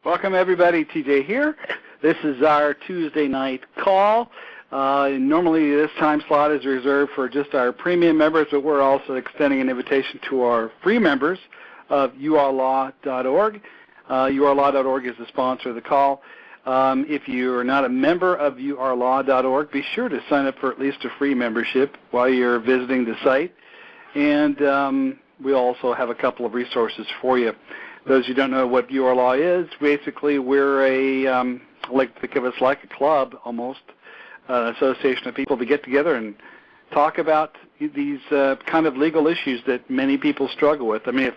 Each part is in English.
Welcome, everybody. TJ here. This is our Tuesday night call. Normally, this time slot is reserved for just our premium members, but we're also extending an invitation to our free members of urlaw.org. urlaw.org is the sponsor of the call. If you are not a member of urlaw.org, be sure to sign up for at least a free membership while you're visiting the site. And we also have a couple of resources for you. Those who don't know what URLaw is, basically we're think of us like a club almost, an association of people to get together and talk about these kind of legal issues that many people struggle with. I mean,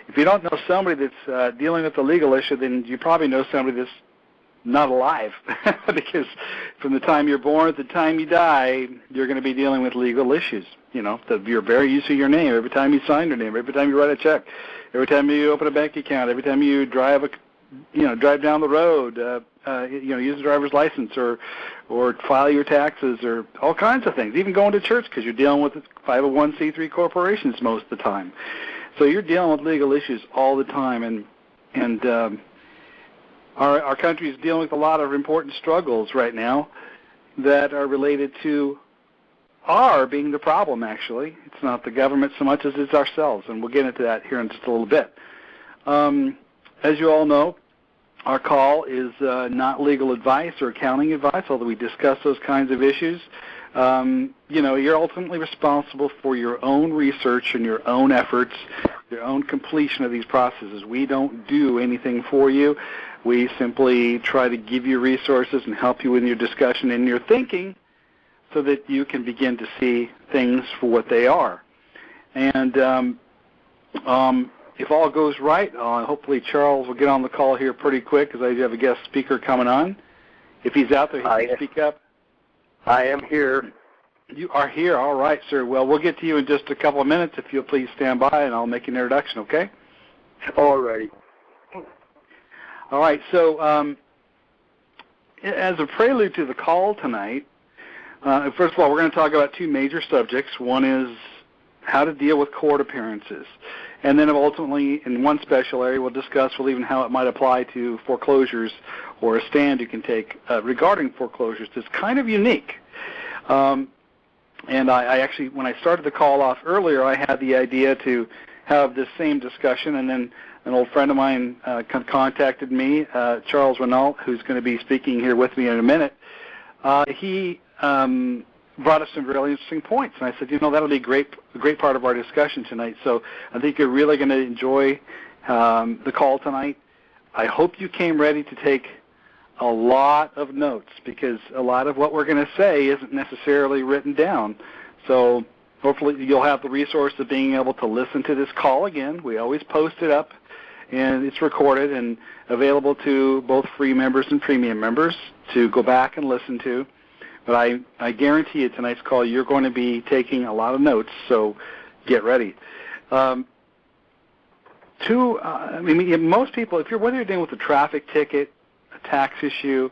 if you don't know somebody that's dealing with a legal issue, then you probably know somebody that's not alive because from the time you're born to the time you die, you're going to be dealing with legal issues. You know, your very use of your name, every time you sign your name, every time you write a check, every time you open a bank account, every time you drive down the road, use a driver's license or file your taxes or all kinds of things, even going to church because you're dealing with 501c3 corporations most of the time. So you're dealing with legal issues all the time, and our country is dealing with a lot of important struggles right now that are related to our being the problem, actually. It's not the government so much as it's ourselves, and we'll get into that here in just a little bit. As you all know, our call is not legal advice or accounting advice, although we discuss those kinds of issues. You're ultimately responsible for your own research and your own efforts, your own completion of these processes. We don't do anything for you. We simply try to give you resources and help you in your discussion and your thinking so that you can begin to see things for what they are. And if all goes right, hopefully Charles will get on the call here pretty quick because I have a guest speaker coming on. If he's out there, he can speak up. I am here. You are here. All right, sir. Well, we'll get to you in just a couple of minutes if you'll please stand by, and I'll make an introduction, okay? All righty. All right, so as a prelude to the call tonight, first of all, we're going to talk about two major subjects. One is how to deal with court appearances. And then ultimately, in one special area, we'll discuss even how it might apply to foreclosures or a stand you can take regarding foreclosures. It's kind of unique. And I actually, when I started the call off earlier, I had the idea to have this same discussion, and then an old friend of mine contacted me, Charles Renault, who's going to be speaking here with me in a minute. He brought us some really interesting points, and I said, that'll be a great part of our discussion tonight. So I think you're really going to enjoy the call tonight. I hope you came ready to take a lot of notes because a lot of what we're going to say isn't necessarily written down. So hopefully you'll have the resource of being able to listen to this call again. We always post it up, and it's recorded and available to both free members and premium members to go back and listen to. But I guarantee you tonight's call you're going to be taking a lot of notes, so get ready. Most people, whether you're dealing with a traffic ticket, a tax issue,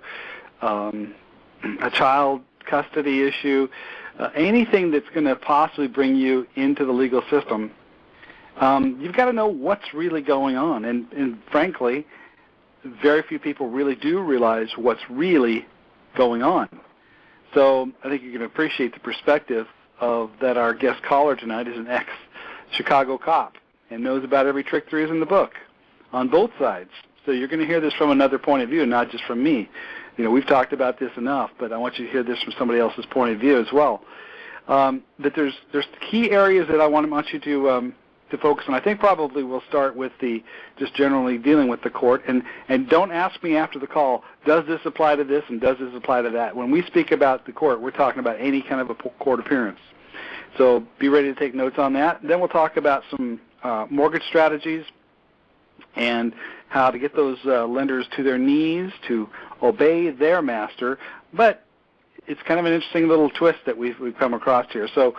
a child custody issue, anything that's going to possibly bring you into the legal system, you've got to know what's really going on. And frankly, very few people really do realize what's really going on. So I think you can appreciate the perspective of that our guest caller tonight is an ex-Chicago cop and knows about every trick there is in the book on both sides. So you're going to hear this from another point of view, not just from me. We've talked about this enough, but I want you to hear this from somebody else's point of view as well. That there's key areas that I want you to focus on. I think probably we'll start with just generally dealing with the court. And don't ask me after the call, does this apply to this and does this apply to that? When we speak about the court, we're talking about any kind of a court appearance. So be ready to take notes on that. Then we'll talk about some mortgage strategies and how to get those lenders to their knees to obey their master. But it's kind of an interesting little twist that we've come across here. So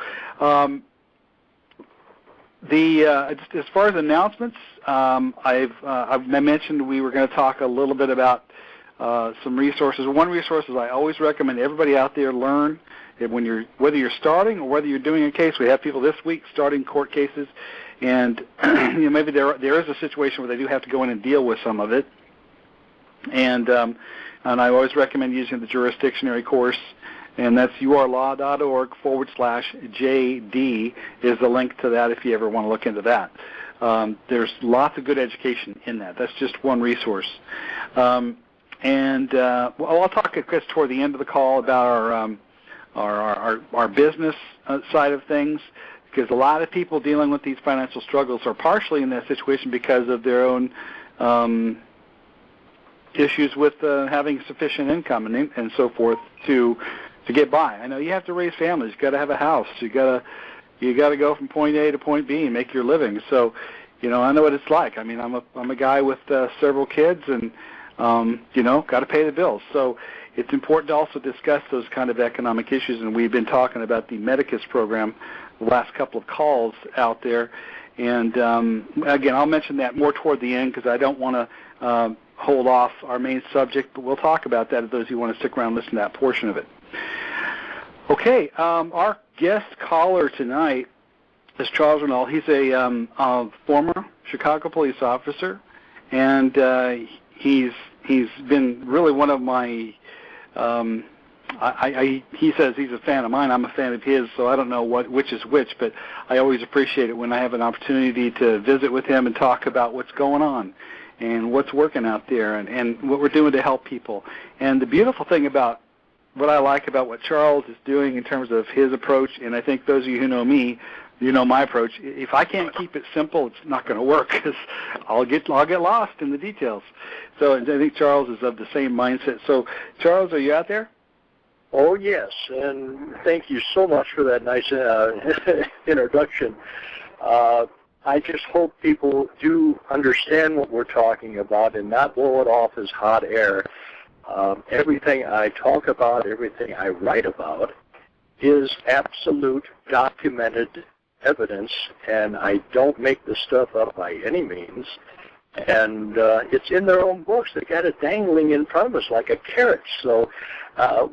as far as announcements, I mentioned we were going to talk a little bit about some resources. One resource is I always recommend everybody out there learn whether you're starting or whether you're doing a case. We have people this week starting court cases, and maybe there is a situation where they do have to go in and deal with some of it. And I always recommend using the jurisdictionary course, and that's urlaw.org/JD is the link to that if you ever want to look into that. There's lots of good education in that. That's just one resource. I'll talk, Chris, toward the end of the call about our business side of things, because a lot of people dealing with these financial struggles are partially in that situation because of their own issues with having sufficient income and so forth to get by. I know you have to raise families. You got to have a house. You got to go from point A to point B and make your living. So, I know what it's like. I mean, I'm a guy with several kids, and got to pay the bills. So it's important to also discuss those kind of economic issues. And we've been talking about the Medicus program the last couple of calls out there. And again, I'll mention that more toward the end because I don't want to hold off our main subject, but we'll talk about that if those who want to stick around and listen to that portion of it. Okay, our guest caller tonight is Charles Renault. He's a former Chicago police officer, and he's been really one of my. He says he's a fan of mine. I'm a fan of his, so I don't know which is which, but I always appreciate it when I have an opportunity to visit with him and talk about what's going on and what's working out there and what we're doing to help people. And the beautiful thing about what I like about what Charles is doing in terms of his approach, and I think those of you who know me, you know my approach. If I can't keep it simple, it's not going to work because I'll get lost in the details. So I think Charles is of the same mindset. So, Charles, are you out there? Oh, yes, and thank you so much for that nice introduction. I just hope people do understand what we're talking about and not blow it off as hot air. Everything I talk about, everything I write about is absolute documented evidence, and I don't make this stuff up by any means. And it's in their own books. They got it dangling in front of us like a carrot. So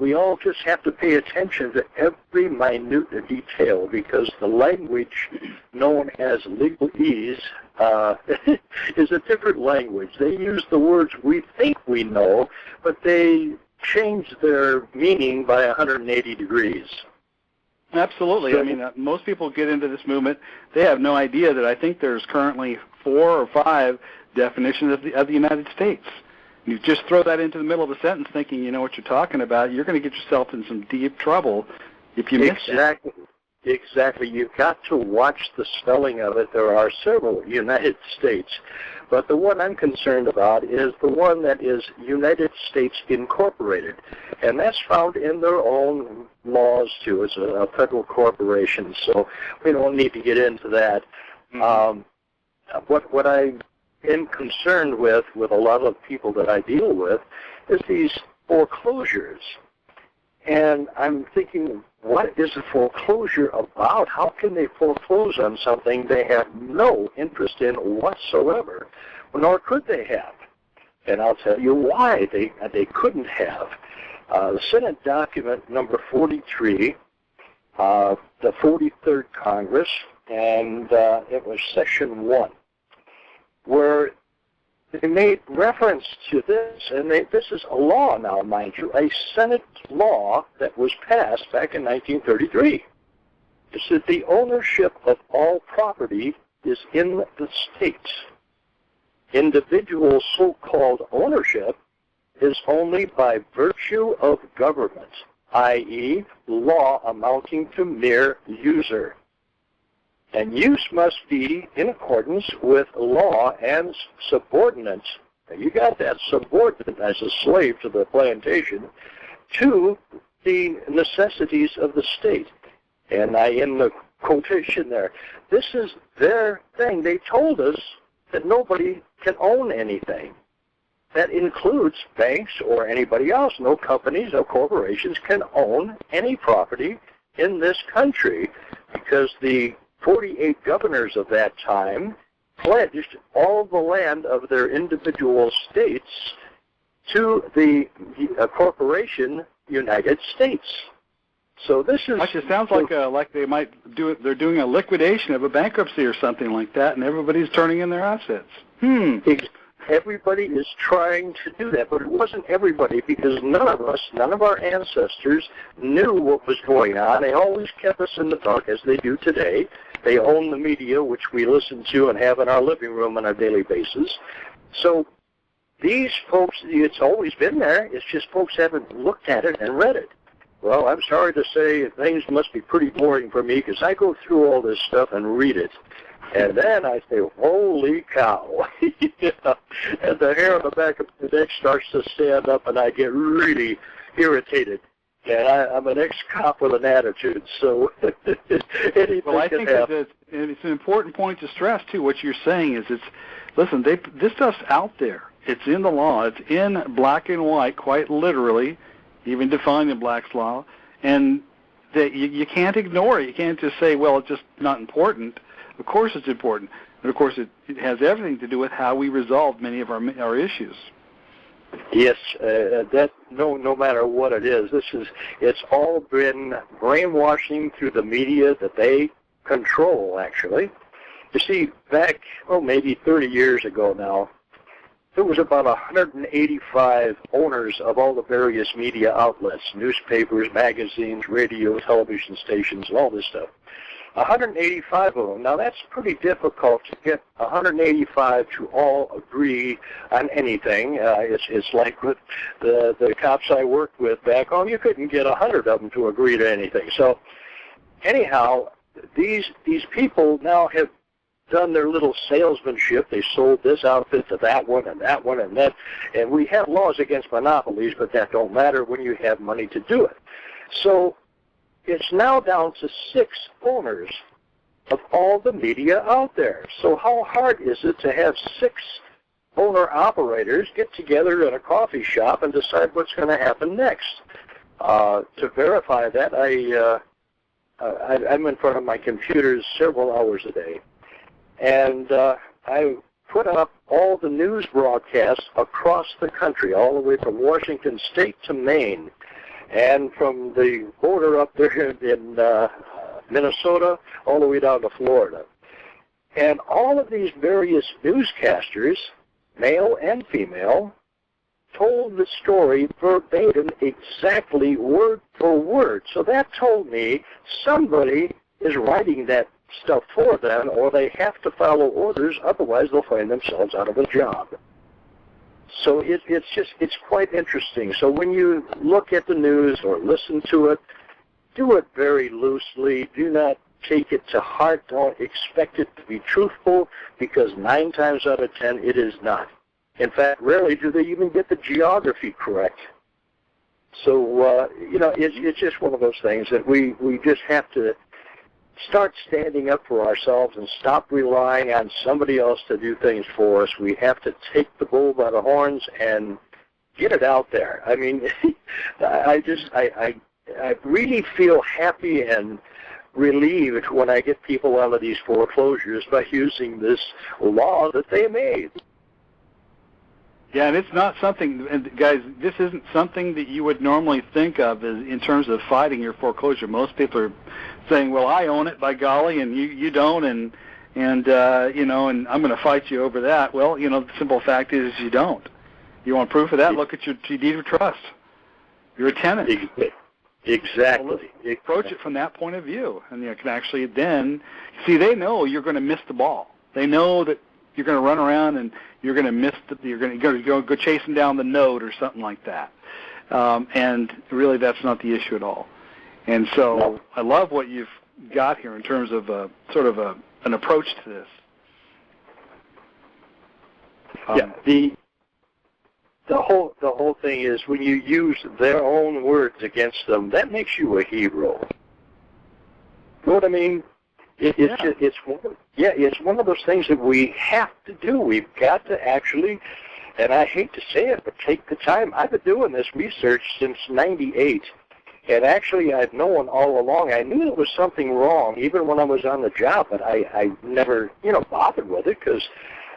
we all just have to pay attention to every minute detail because the language known as legalese is a different language. They use the words we think we know, but they change their meaning by 180 degrees. Absolutely. I mean, most people get into this movement. They have no idea that I think there's currently 4 or 5 definitions of the United States. You just throw that into the middle of a sentence thinking you know what you're talking about, you're going to get yourself in some deep trouble if you miss it. Exactly. You've got to watch the spelling of it. There are several United States, but the one I'm concerned about is the one that is United States Incorporated, and that's found in their own laws, too. It's a federal corporation, so we don't need to get into that. Mm-hmm. What I am concerned with a lot of people that I deal with is these foreclosures. And I'm thinking, what is a foreclosure about? How can they foreclose on something they have no interest in whatsoever? Nor could they have. And I'll tell you why they couldn't have. The Senate document number 43, the 43rd Congress, and it was Section 1, where they made reference to this, and this is a law now, mind you, a Senate law that was passed back in 1933. It said the ownership of all property is in the states. Individual so-called ownership is only by virtue of government, i.e., law amounting to mere user. And use must be in accordance with law and subordinate. Now you got that, subordinate as a slave to the plantation, to the necessities of the state. And in the quotation there, this is their thing. They told us that nobody can own anything. That includes banks or anybody else. No companies, no corporations can own any property in this country because the 48 governors of that time pledged all the land of their individual states to the corporation United States. So this is... Actually, it sounds like they might do it. They're doing a liquidation of a bankruptcy or something like that, and everybody's turning in their assets. everybody is trying to do that, but it wasn't everybody, because none of us, none of our ancestors knew what was going on. They always kept us in the dark, as they do today. They own the media, which we listen to and have in our living room on a daily basis. So these folks, it's always been there. It's just folks haven't looked at it and read it. Well, I'm sorry to say things must be pretty boring for me, because I go through all this stuff and read it. And then I say, holy cow. And the hair on the back of the neck starts to stand up, and I get really irritated. And I'm an ex-cop with an attitude, so anything well, I can think happen. it's an important point to stress, too. What you're saying is listen, this stuff's out there. It's in the law. It's in black and white, quite literally, even defined in Black's Law. And that you can't ignore it. You can't just say, well, it's just not important. Of course it's important. And, of course, it has everything to do with how we resolve many of our issues. Yes, that no matter what it is, it's all been brainwashing through the media that they control, actually. You see, back, maybe 30 years ago now, there was about 185 owners of all the various media outlets, newspapers, magazines, radio, television stations, and all this stuff. 185 of them. Now, that's pretty difficult to get 185 to all agree on anything. It's like with the cops I worked with back home. You couldn't get 100 of them to agree to anything. So, anyhow, these people now have done their little salesmanship. They sold this outfit to that one and that one and that. And we have laws against monopolies, but that don't matter when you have money to do it. So, it's now down to 6 owners of all the media out there. So how hard is it to have 6 owner-operators get together in a coffee shop and decide what's going to happen next? To verify that, I'm in front of my computers several hours a day. And I put up all the news broadcasts across the country, all the way from Washington State to Maine, and from the border up there in Minnesota all the way down to Florida. And all of these various newscasters, male and female, told the story verbatim, exactly word for word. So that told me somebody is writing that stuff for them, or they have to follow orders, otherwise they'll find themselves out of a job. So it's quite interesting. So when you look at the news or listen to it, do it very loosely. Do not take it to heart. Don't expect it to be truthful, because 9 times out of 10 it is not. In fact, rarely do they even get the geography correct. So, it's just one of those things that we just have to start standing up for ourselves and stop relying on somebody else to do things for us. We have to take the bull by the horns and get it out there. I mean, I really feel happy and relieved when I get people out of these foreclosures by using this law that they made. Yeah, and it's not something, and guys, this isn't something that you would normally think of as in terms of fighting your foreclosure. Most people are saying, well, I own it, by golly, and you don't, and I'm going to fight you over that. Well, the simple fact is you don't. You want proof of that? Look at your deed of trust. You're a tenant. Exactly. Well, approach it from that point of view, and you can actually then see. They know you're going to miss the ball. They know that you're going to run around and you're going to miss. You're going to go chasing down the note or something like that. And really, that's not the issue at all. And so, no. I love what you've got here in terms of an approach to this. The whole thing is when you use their own words against them, that makes you a hero. You know what I mean? It's one of those things that we have to do. We've got to actually, and I hate to say it, but take the time. I've been doing this research since '98, and actually I've known all along. I knew there was something wrong even when I was on the job, but I never bothered with it because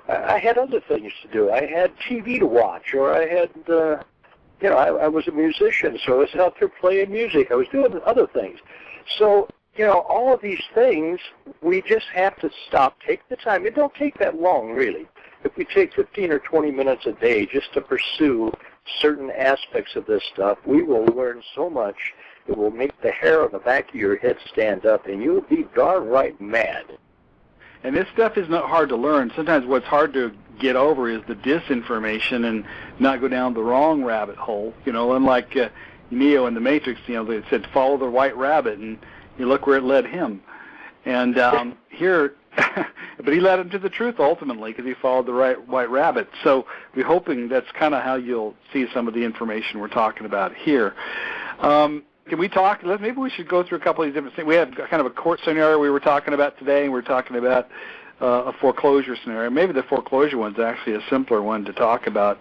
I had other things to do. I had TV to watch, or I had I was a musician, so I was out there playing music. I was doing other things. So all of these things, we just have to stop, take the time. It don't take that long, really. if we take 15 or 20 minutes a day just to pursue certain aspects of this stuff, we will learn so much. It will make the hair on the back of your head stand up, and you'll be darn right mad. And this stuff is not hard to learn. Sometimes what's hard to get over is the disinformation and not go down the wrong rabbit hole. You know, unlike Neo in the Matrix, you know, they said follow the white rabbit, and you look where it led him. And here, but he led him to the truth ultimately because he followed the right white rabbit. So we're hoping that's kind of how you'll see some of the information we're talking about here. Can we talk? Maybe we should go through a couple of these different things. We had kind of a court scenario we were talking about today, and we're talking about a foreclosure scenario. Maybe the foreclosure one's actually a simpler one to talk about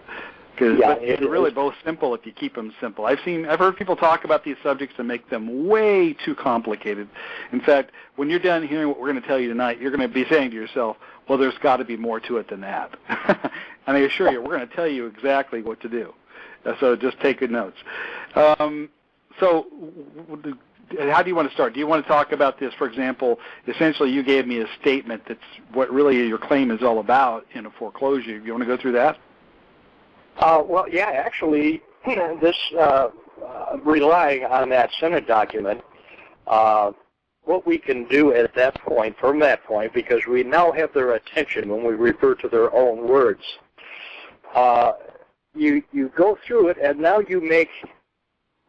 because they're really both simple if you keep them simple. I've heard people talk about these subjects and make them way too complicated. In fact, when you're done hearing what we're going to tell you tonight, you're going to be saying to yourself, well, there's got to be more to it than that. And I assure you, we're going to tell you exactly what to do. So just take good notes. So how do you want to start? Do you want to talk about this, for example, essentially you gave me a statement that's what really your claim is all about in a foreclosure. You want to go through that? Well, yeah, actually, this relying on that Senate document, what we can do at that point, from that point, because we now have their attention when we refer to their own words, you go through it, and now you make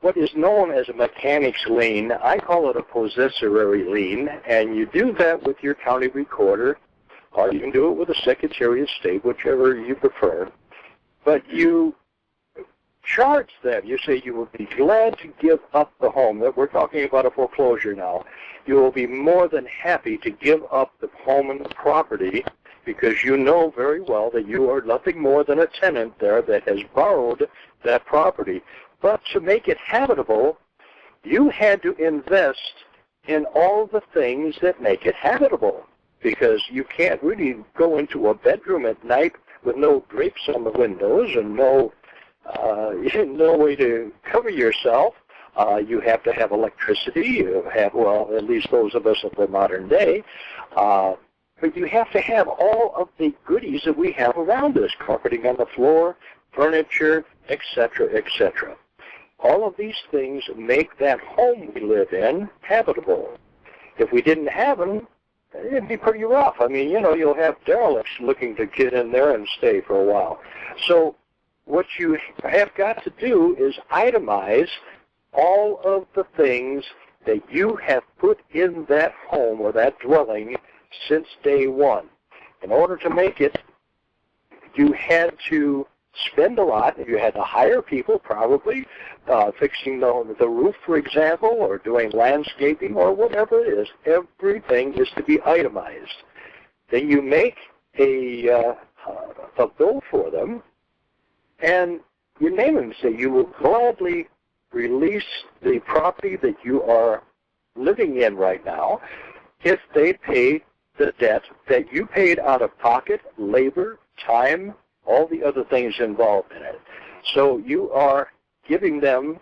what is known as a mechanic's lien. I call it a possessory lien, and you do that with your county recorder, or you can do it with the Secretary of State, whichever you prefer. But you charge them. You say you will be glad to give up the home. We're talking about a foreclosure now. You will be more than happy to give up the home and the property because you know very well that you are nothing more than a tenant there that has borrowed that property. But to make it habitable, you had to invest in all the things that make it habitable because you can't really go into a bedroom at night with no drapes on the windows and no way to cover yourself. You have to have electricity. You have, well, at least those of us of the modern day. But you have to have all of the goodies that we have around us, carpeting on the floor, furniture, etc., etc. All of these things make that home we live in habitable. If we didn't have them, it'd be pretty rough. I mean, you know, you'll have derelicts looking to get in there and stay for a while. So what you have got to do is itemize all of the things that you have put in that home or that dwelling since day one. In order to make it, you had to spend a lot. You had to hire people, probably, fixing the roof, for example, or doing landscaping or whatever it is. Everything is to be itemized. Then you make a bill for them, and you name them. Say you will gladly release the property that you are living in right now if they pay the debt that you paid out of pocket, labor, time, all the other things involved in it. So you are giving them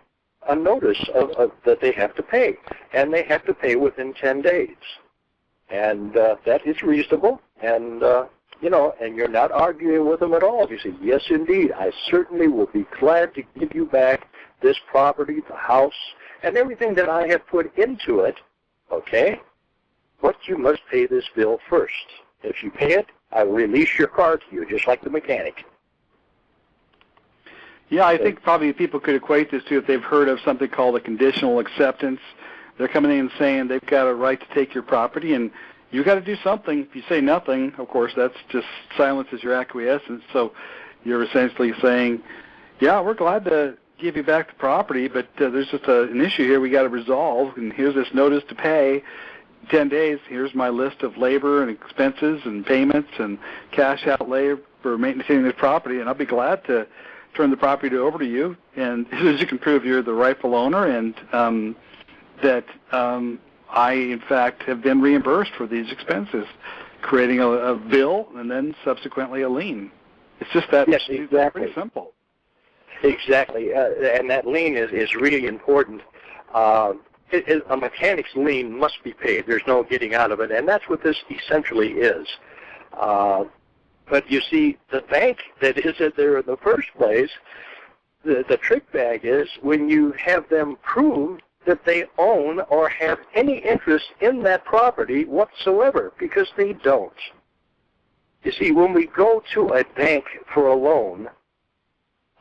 a notice that they have to pay, and they have to pay within 10 days. And that is reasonable, and you know, and you're not arguing with them at all. You say, yes, indeed, I certainly will be glad to give you back this property, the house, and everything that I have put into it, okay? But you must pay this bill first. If you pay it, I will release your car to you, just like the mechanic. Yeah, I think probably people could equate this to if they've heard of something called a conditional acceptance. They're coming in and saying they've got a right to take your property, and you've got to do something. If you say nothing, of course, that's just silences your acquiescence. So you're essentially saying, yeah, we're glad to give you back the property, but there's just an issue here we got to resolve, and here's this notice to pay. 10 days, here's my list of labor and expenses and payments and cash outlay for maintaining this property, and I'll be glad to turn the property over to you, and as soon as you can prove you're the rightful owner and that I, in fact, have been reimbursed for these expenses, creating a bill and then subsequently a lien. It's just that. Yes, exactly. It's pretty simple. Exactly, and that lien is really important. A mechanic's lien must be paid. There's no getting out of it, and that's what this essentially is. But you see, the bank that isn't there in the first place, the trick bag is when you have them prove that they own or have any interest in that property whatsoever, because they don't. You see, when we go to a bank for a loan,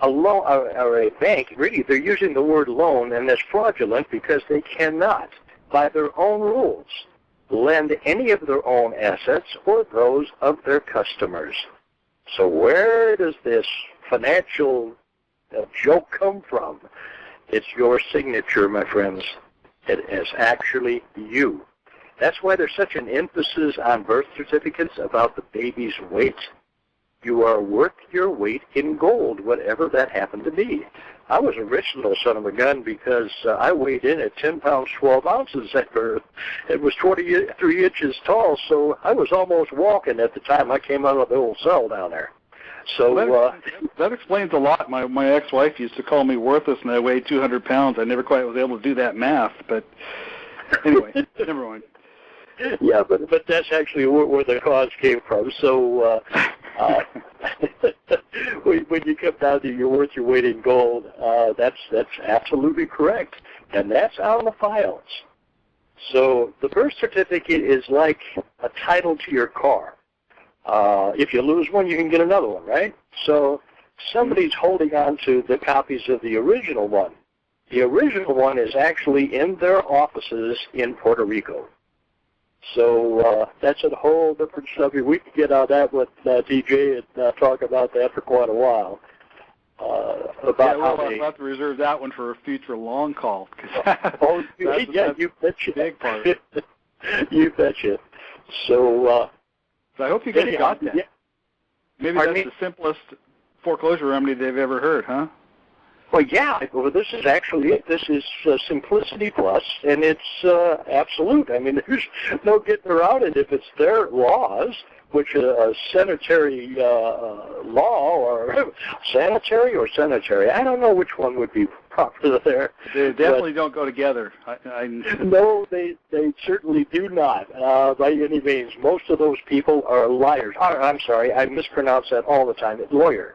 or a bank, really, they're using the word loan, and it's fraudulent because they cannot, by their own rules, lend any of their own assets or those of their customers. So where does this financial joke come from? It's your signature, my friends. It is actually you. That's why there's such an emphasis on birth certificates about the baby's weight. You are worth your weight in gold, whatever that happened to be. I was a rich little son of a gun because I weighed in at 10 pounds, 12 ounces at birth. It was 23 inches tall, so I was almost walking at the time I came out of the old cell down there. So that explains a lot. My ex-wife used to call me worthless, and I weighed 200 pounds. I never quite was able to do that math, but anyway, never mind. Yeah, but that's actually where the cause came from. So when you come down to you're worth your weight in gold, that's absolutely correct, and that's on the files. So the birth certificate is like a title to your car. If you lose one, you can get another one, right? So somebody's holding on to the copies of the original one. The original one is actually in their offices in Puerto Rico. So that's a whole different subject. We could get on that with DJ and talk about that for quite a while. I'll have to reserve that one for a future long call. You betcha. Big part. You betcha. So I hope you guys got that. Yeah. Maybe that's the simplest foreclosure remedy they've ever heard, huh? Well, yeah. Well, this is actually it. This is Simplicity Plus, and it's absolute. I mean, there's no getting around it. If it's their laws, which a sanitary law or sanitary, I don't know which one would be proper there. They definitely don't go together. No, they certainly do not, by any means. Most of those people are liars. I'm sorry, I mispronounce that all the time. It's lawyer.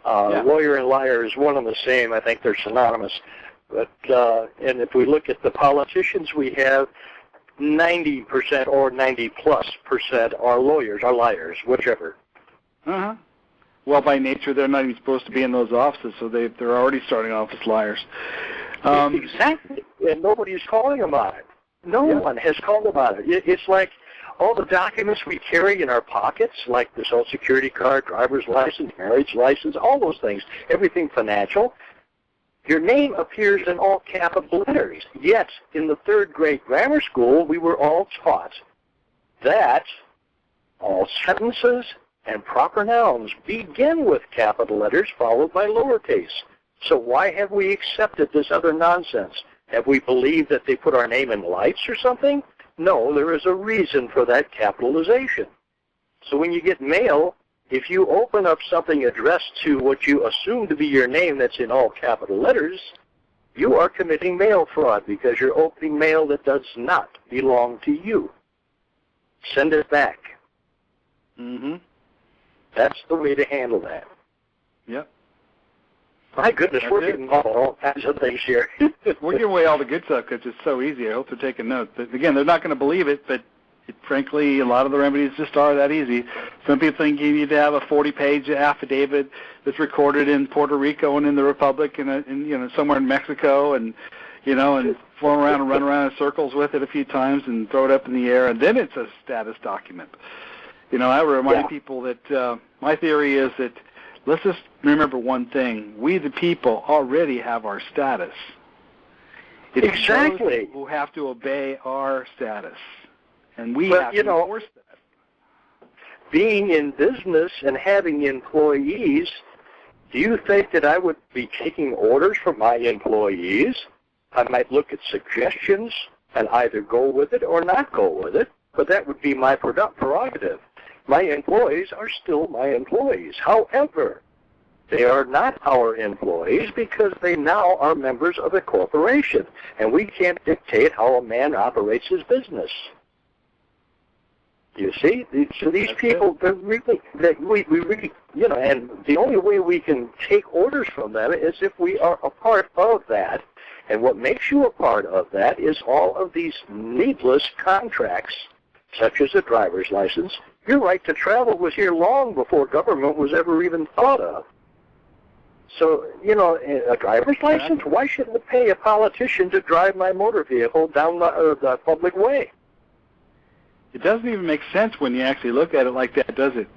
Lawyer and liar is one and the same. I think they're synonymous. But and if we look at the politicians we have, 90% or 90+% are lawyers, are liars, whichever. Uh-huh. Well, by nature, they're not even supposed to be in those offices, so they're already starting off as liars. Exactly, and nobody's calling about it. No one has called about it. It's like all the documents we carry in our pockets, like the Social Security card, driver's license, marriage license, all those things, everything financial, your name appears in all capital letters. Yet, in the third grade grammar school, we were all taught that all sentences and proper nouns begin with capital letters followed by lowercase. So why have we accepted this other nonsense? Have we believed that they put our name in lights or something? No, there is a reason for that capitalization. So when you get mail, if you open up something addressed to what you assume to be your name that's in all capital letters, you are committing mail fraud because you're opening mail that does not belong to you. Send it back. Mm-hmm. That's the way to handle that. Yep. My goodness, we're getting all kinds of things here. We're giving away all the good stuff because it's so easy. I hope they're taking notes. But again, they're not going to believe it, but frankly, a lot of the remedies just are that easy. Some people think you need to have a 40-page affidavit that's recorded in Puerto Rico and in the Republic and somewhere in Mexico and flown around and run around in circles with it a few times and throw it up in the air, and then it's a status document. I remind people that my theory is that let's just remember one thing. We, the people, already have our status. It's exactly. those who have to obey our status. And we have to enforce that. Being in business and having employees, do you think that I would be taking orders from my employees? I might look at suggestions and either go with it or not go with it, but that would be my prerogative. My employees are still my employees. However, they are not our employees because they now are members of a corporation, and we can't dictate how a man operates his business. You see, so these people, they're really, we really, and the only way we can take orders from them is if we are a part of that. And what makes you a part of that is all of these needless contracts, such as a driver's license. Your right to travel was here long before government was ever even thought of. So, a driver's license, why shouldn't I pay a politician to drive my motor vehicle down the public way? It doesn't even make sense when you actually look at it like that, does it?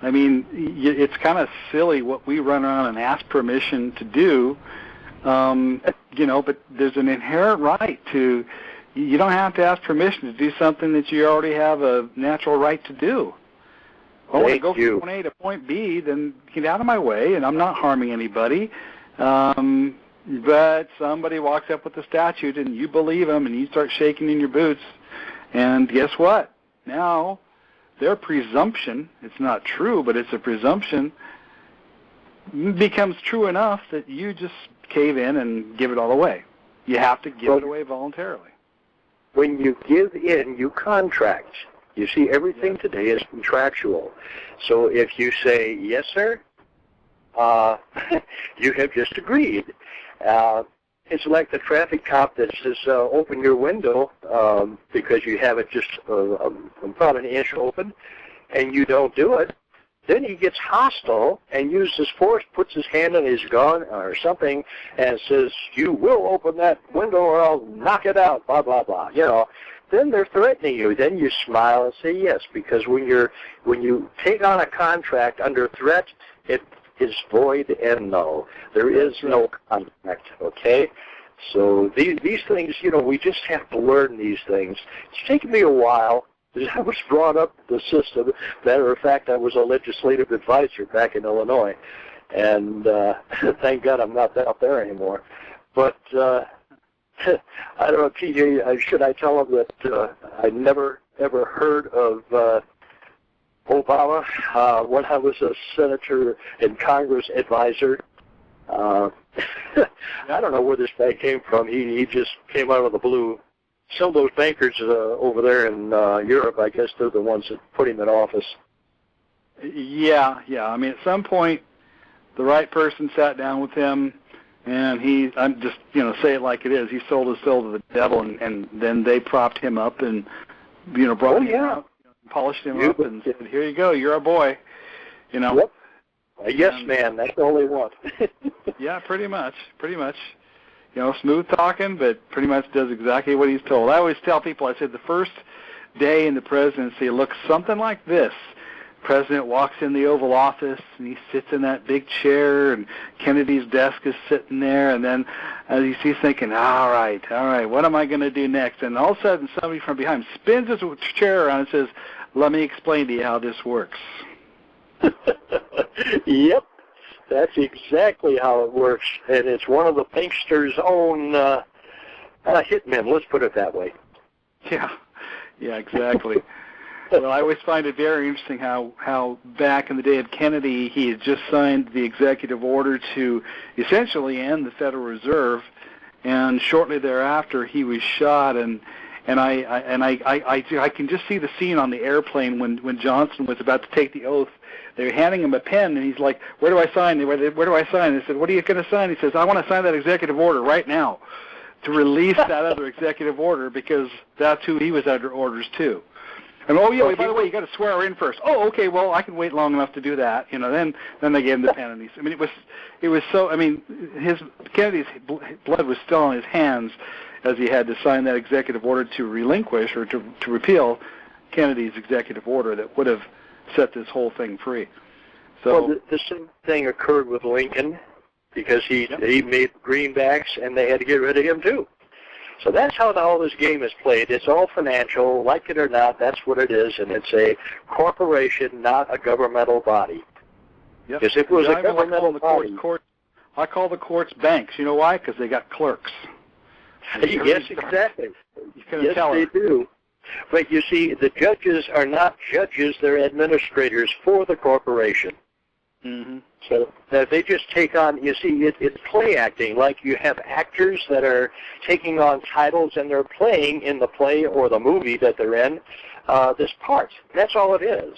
I mean, it's kind of silly what we run around and ask permission to do, but there's an inherent right to, you don't have to ask permission to do something that you already have a natural right to do. I want to go from point A to point B, then get out of my way, and I'm not harming anybody. But somebody walks up with a statute, and you believe them, and you start shaking in your boots, and guess what? Now, their presumption, it's not true, but it's a presumption, becomes true enough that you just cave in and give it all away. You have to give it away voluntarily. When you give in, you contract. You see, everything today is contractual. So if you say, yes, sir, you have just agreed. It's like the traffic cop that says, open your window because you have it just about an inch open, and you don't do it. Then he gets hostile and uses force, puts his hand on his gun or something, and says, you will open that window or I'll knock it out, blah, blah, blah. Then they're threatening you. Then you smile and say yes, because when you take on a contract under threat, it is void and null. There is no contract, okay? So these things, we just have to learn these things. It's taken me a while. I was brought up the system. Matter of fact, I was a legislative advisor back in Illinois, and thank God I'm not out there anymore. But I don't know, TJ, should I tell them that I never, ever heard of Obama when I was a senator and Congress advisor? I don't know where this guy came from. He just came out of the blue. Some of those bankers over there in Europe, I guess they're the ones that put him in office. Yeah. I mean, at some point, the right person sat down with him, and I'm just, say it like it is. He sold his soul to the devil, and then they propped him up and, brought him out, polished him up, and said, here you go, you're our boy, Yep. Yes, man, that's all they want. Yeah, pretty much. Smooth talking, but pretty much does exactly what he's told. I always tell people, I said, the first day in the presidency looks something like this. The president walks in the Oval Office, and he sits in that big chair, and Kennedy's desk is sitting there, and then he's thinking, all right, what am I going to do next? And all of a sudden, somebody from behind spins his chair around and says, let me explain to you how this works. Yep. That's exactly how it works, and it's one of the bankster's own hitmen, let's put it that way. Yeah, exactly. Well, I always find it very interesting how back in the day of Kennedy, he had just signed the executive order to essentially end the Federal Reserve, and shortly thereafter he was shot, and I can just see the scene on the airplane when Johnson was about to take the oath. They were handing him a pen, and he's like, where do I sign? Where do I sign? They said, what are you going to sign? He says, I want to sign that executive order right now to release that other executive order because that's who he was under orders to. And, by the way, you got to swear her in first. Oh, okay, well, I can wait long enough to do that. Then they gave him the pen. And it was so, Kennedy's blood was still on his hands as he had to sign that executive order to relinquish or to repeal Kennedy's executive order that would have set this whole thing free. So, well, the same thing occurred with Lincoln because he made greenbacks and they had to get rid of him too. So that's how all this game is played. It's all financial, like it or not, that's what it is, and it's a corporation, not a governmental body. Yep. Because if it was a governmental body... I call the courts banks. You know why? Because they got clerks. Yes, exactly. Yes, they do. But you see, the judges are not judges, they're administrators for the corporation. Mm-hmm. So they just take on, you see, it's play acting. Like you have actors that are taking on titles and they're playing in the play or the movie that they're in. this part. That's all it is.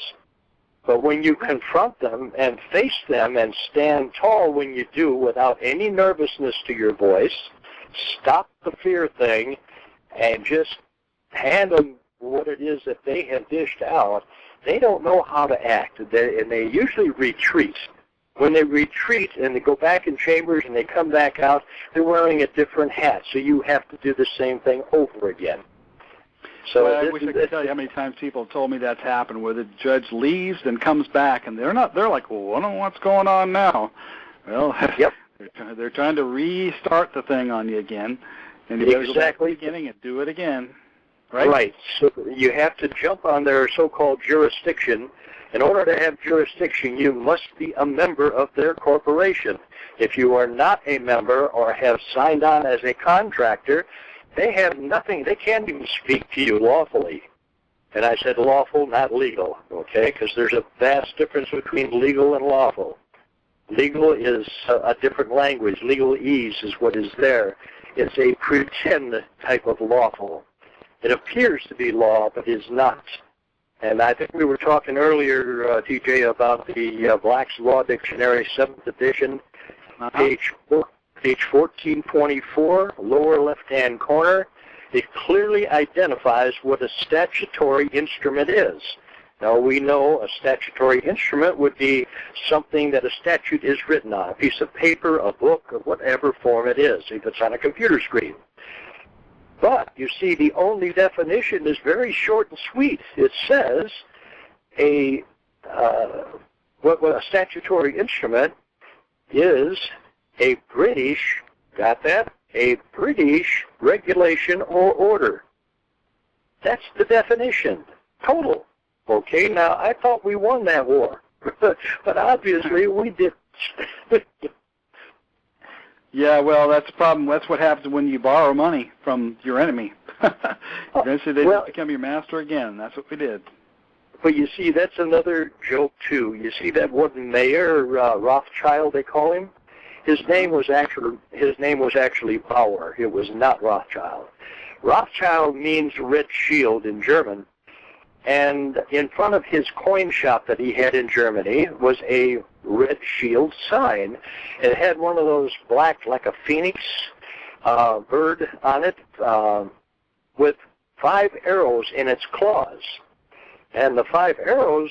But when you confront them and face them and stand tall when you do without any nervousness to your voice, stop the fear thing and just hand them what it is that they have dished out, they don't know how to act. And they usually retreat. When they retreat and they go back in chambers and they come back out, they're wearing a different hat. So you have to do the same thing over again. So I wish I could tell you how many times people have told me that's happened, where the judge leaves and comes back, and they're like, well, I don't know what's going on now. Well, yep. they're trying to restart the thing on you again, and you better go back to the beginning and do it again, right? Right. So you have to jump on their so-called jurisdiction. In order to have jurisdiction, you must be a member of their corporation. If you are not a member or have signed on as a contractor, they have nothing. They can't even speak to you lawfully. And I said lawful, not legal, okay? Because there's a vast difference between legal and lawful. Legal is a different language. Legalese is what is there. It's a pretend type of lawful. It appears to be law, but is not. And I think we were talking earlier, TJ, about the Black's Law Dictionary, 7th edition, page 1424, lower left-hand corner. It clearly identifies what a statutory instrument is. Now, we know a statutory instrument would be something that a statute is written on, a piece of paper, a book, of whatever form it is, if it's on a computer screen. But, you see, the only definition is very short and sweet. It says what a statutory instrument is a British, got that? A British regulation or order. That's the definition. Total. Okay, now I thought we won that war. But obviously we didn't. Yeah, well, that's the problem. That's what happens when you borrow money from your enemy. Eventually they just become your master again. That's what we did. But you see, that's another joke, too. You see that one mayor, Rothschild, they call him? His name was actually Bauer. It was not Rothschild. Rothschild means red shield in German. And in front of his coin shop that he had in Germany was a red shield sign. It had one of those black, like a phoenix bird on it, with 5 arrows in its claws. And the 5 arrows,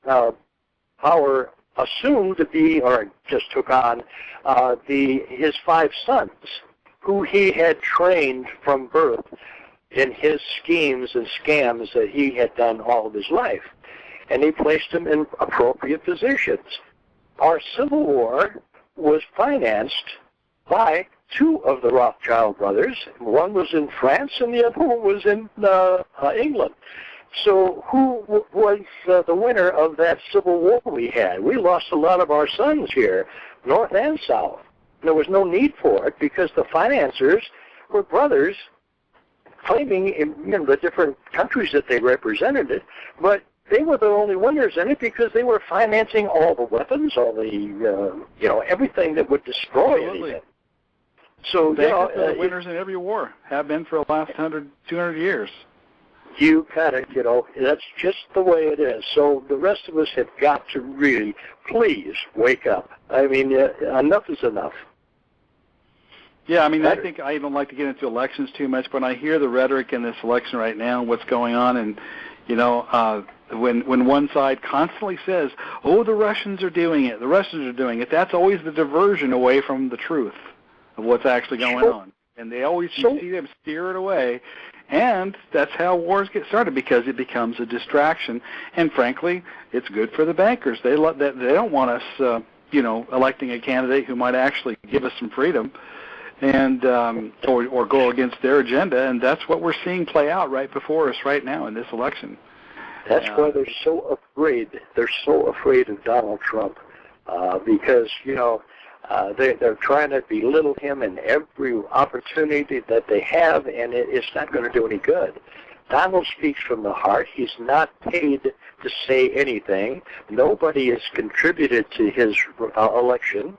Bauer assumed to be, or just took on, his 5 sons, who he had trained from birth in his schemes and scams that he had done all of his life. And he placed them in appropriate positions. Our Civil War was financed by 2 of the Rothschild brothers. One was in France and the other one was in England. So who was the winner of that Civil War we had? We lost a lot of our sons here, North and South. There was no need for it because the financiers were brothers claiming the different countries that they represented, but they were the only winners in it because they were financing all the weapons, all the, everything that would destroy anything. So, are the winners in every war, have been for the last 100, 200 years. You got it, that's just the way it is. So the rest of us have got to really, please, wake up. I mean, enough is enough. Yeah, I mean, I think I don't like to get into elections too much, but I hear the rhetoric in this election right now, what's going on, and, when one side constantly says, oh, the Russians are doing it, that's always the diversion away from the truth of what's actually going on. And they always see them steer it away. And that's how wars get started, because it becomes a distraction. And frankly, it's good for the bankers. They don't want us, electing a candidate who might actually give us some freedom, and or go against their agenda. And that's what we're seeing play out right before us right now in this election. That's why they're so afraid. They're so afraid of Donald Trump, because they're trying to belittle him in every opportunity that they have, and it's not going to do any good. Donald speaks from the heart. He's not paid to say anything. Nobody has contributed to his election.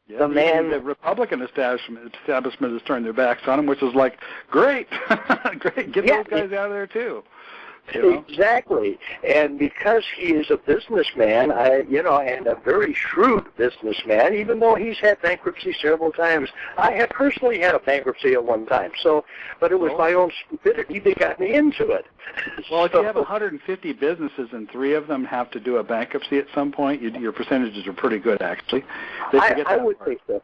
Yeah, the man, the Republican establishment has turned their backs on him, which is like, great, great, get those guys out of there too. You know? Exactly. And because he is a businessman, and a very shrewd businessman, even though he's had bankruptcy several times. I have personally had a bankruptcy at one time, but it was my own stupidity that got me into it. Well, if you have 150 businesses and 3 of them have to do a bankruptcy at some point, your percentages are pretty good, actually. I would think so.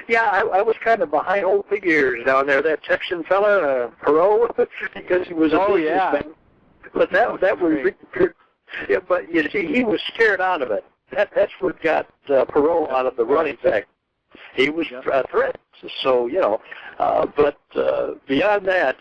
Yeah, I was kind of behind old figures down there. That Texan fella, Perot, because he was a businessman. But that was, yeah. But you see, he was scared out of it. That's what got Perot out of the running back. He was threatened. So but beyond that,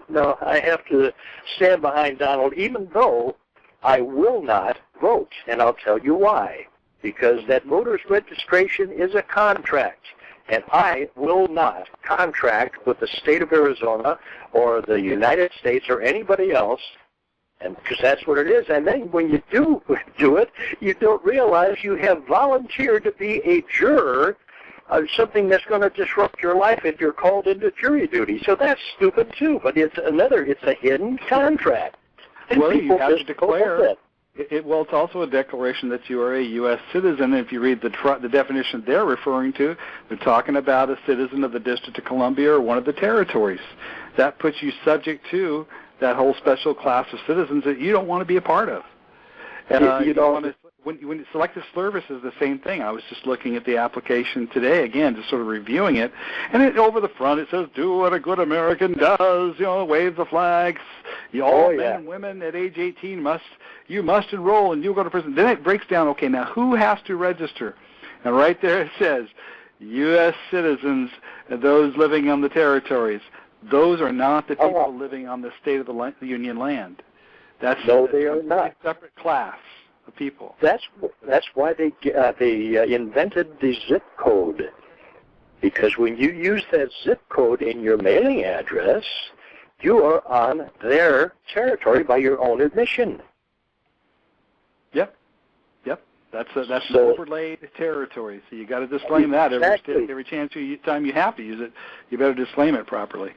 no, I have to stand behind Donald, even though I will not vote, and I'll tell you why. Because that voter's registration is a contract. And I will not contract with the state of Arizona or the United States or anybody else, and because that's what it is. And then when you do it, you don't realize you have volunteered to be a juror of something that's going to disrupt your life if you're called into jury duty. So that's stupid too. But it's a hidden contract. And well, you have to declare. Well, it's also a declaration that you are a U.S. citizen. If you read the definition they're referring to, they're talking about a citizen of the District of Columbia or one of the territories. That puts you subject to that whole special class of citizens that you don't want to be a part of. You don't want to. When you select the service, is the same thing. I was just looking at the application today again, just sort of reviewing it, and over the front it says, "Do what a good American does," wave the flags. All men and women at age 18 must enroll, and you'll go to prison. Then it breaks down. Okay, now who has to register? And right there it says, U.S. citizens and those living on the territories. Those are not the people living on the state of the Union land. They are not. A separate class of people. That's why they invented the zip code, because when you use that zip code in your mailing address, you are on their territory by your own admission. Yep. That's an overlaid territory, so you got to disclaim that every time you have to use it. You better disclaim it properly.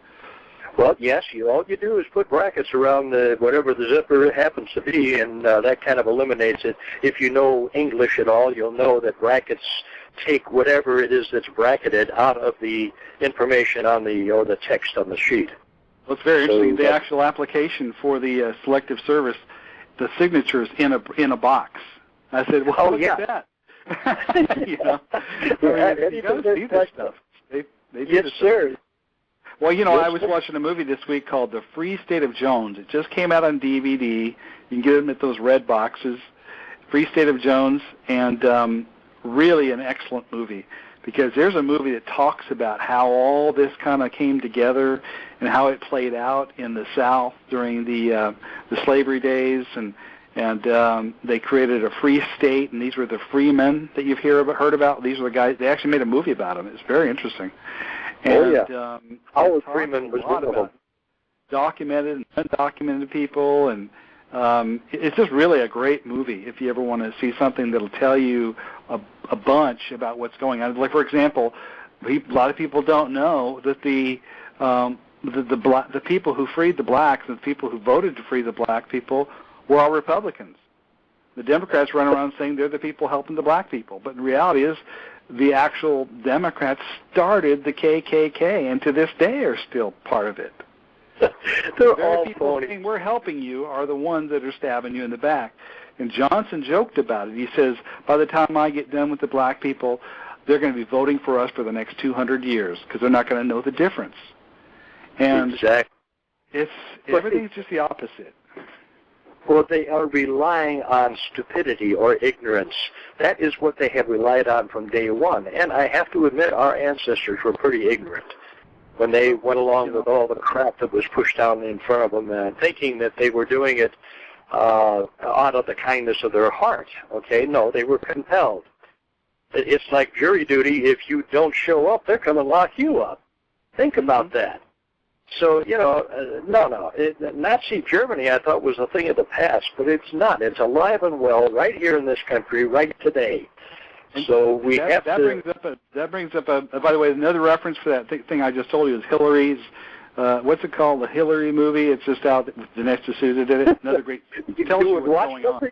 Well, yes, all you do is put brackets around whatever the zipper happens to be, and that kind of eliminates it. If you know English at all, you'll know that brackets take whatever it is that's bracketed out of the information on the text on the sheet. Well, it's very interesting. The actual application for the selective service, the signature's in a box. I said, well, look at that. You got to see this stuff. They do yes, sir. Stuff. Well, I was watching a movie this week called The Free State of Jones. It just came out on DVD. You can get them at those red boxes. Free State of Jones, and really an excellent movie, because there's a movie that talks about how all this kind of came together and how it played out in the South during the slavery days, and they created a free state, and these were the freemen that you've heard about. These are the guys. They actually made a movie about them. It's very interesting. And, Howard Freeman was one of them. Documented and undocumented people, and it's just really a great movie if you ever want to see something that'll tell you a bunch about what's going on. Like, for example, a lot of people don't know that the people who freed the blacks and the people who voted to free the black people were all Republicans. The Democrats run around saying they're the people helping the black people, but in reality is the actual Democrats started the KKK, and to this day are still part of it. They're all people saying we're helping you are the ones that are stabbing you in the back. And Johnson joked about it. He says, by the time I get done with the black people, they're going to be voting for us for the next 200 years because they're not going to know the difference. And exactly. Everything's just the opposite. Well, they are relying on stupidity or ignorance. That is what they have relied on from day one. And I have to admit, our ancestors were pretty ignorant when they went along with all the crap that was pushed down in front of them, thinking that they were doing it out of the kindness of their heart. Okay, no, they were compelled. It's like jury duty. If you don't show up, they're going to lock you up. Think about that. So, Nazi Germany I thought was a thing of the past, but it's not. It's alive and well right here in this country, right today. So we have that to. brings up a. By the way, another reference for that thing I just told you is Hillary's. What's it called? The Hillary movie. It's just out. Dinesh D'Souza did it. Another great. Tells you what's going on.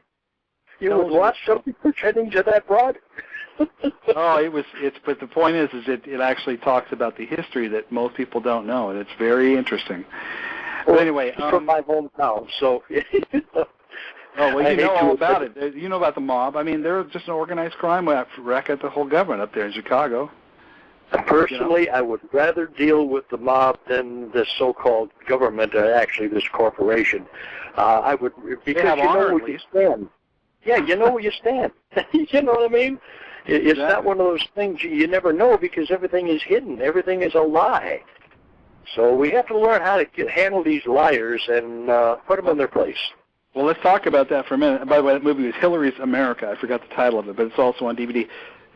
You would watch something pertaining to that broad? Oh, but the point is it actually talks about the history that most people don't know, and it's very interesting. But anyway, from my hometown, so. Oh, well, you know all about it. You know about the mob. I mean, they're just an organized crime racket, the whole government up there in Chicago. Personally, I would rather deal with the mob than this so-called government, or actually this corporation. I would, because you know where you stand. Yeah, you know where you stand. You know what I mean? It's not one of those things you never know because everything is hidden. Everything is a lie. So we have to learn how to handle these liars and put them in their place. Well, let's talk about that for a minute. By the way, that movie was Hillary's America. I forgot the title of it, but it's also on DVD.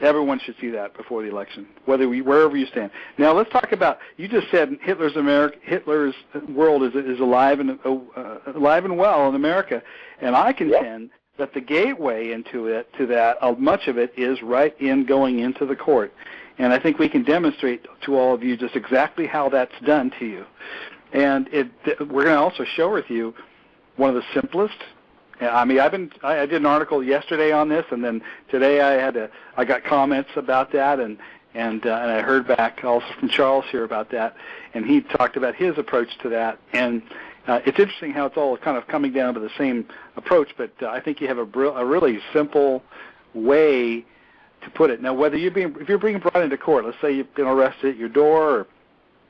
Everyone should see that before the election, wherever you stand. Now, let's talk about. You just said Hitler's world is alive and well in America, and I contend that the gateway to that, much of it is right in going into the court, and I think we can demonstrate to all of you just exactly how that's done to you, and we're going to also share with you one of the simplest. I mean, I did an article yesterday on this, and then today I got comments about that, and I heard back also from Charles here about that, and he talked about his approach to that, and it's interesting how it's all kind of coming down to the same approach, but I think you have a really simple way to put it. Now, if you're being brought into court, let's say you've been arrested at your door, or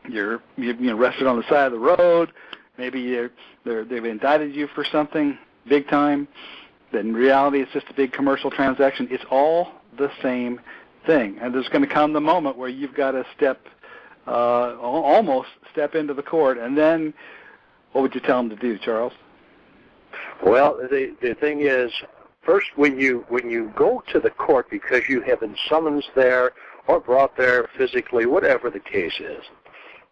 you're arrested on the side of the road. Maybe they've indicted you for something big time. But in reality, it's just a big commercial transaction. It's all the same thing. And there's going to come the moment where you've got to almost step into the court. And then what would you tell them to do, Charles? Well, the thing is, first, when you go to the court because you have been summoned there or brought there physically, whatever the case is,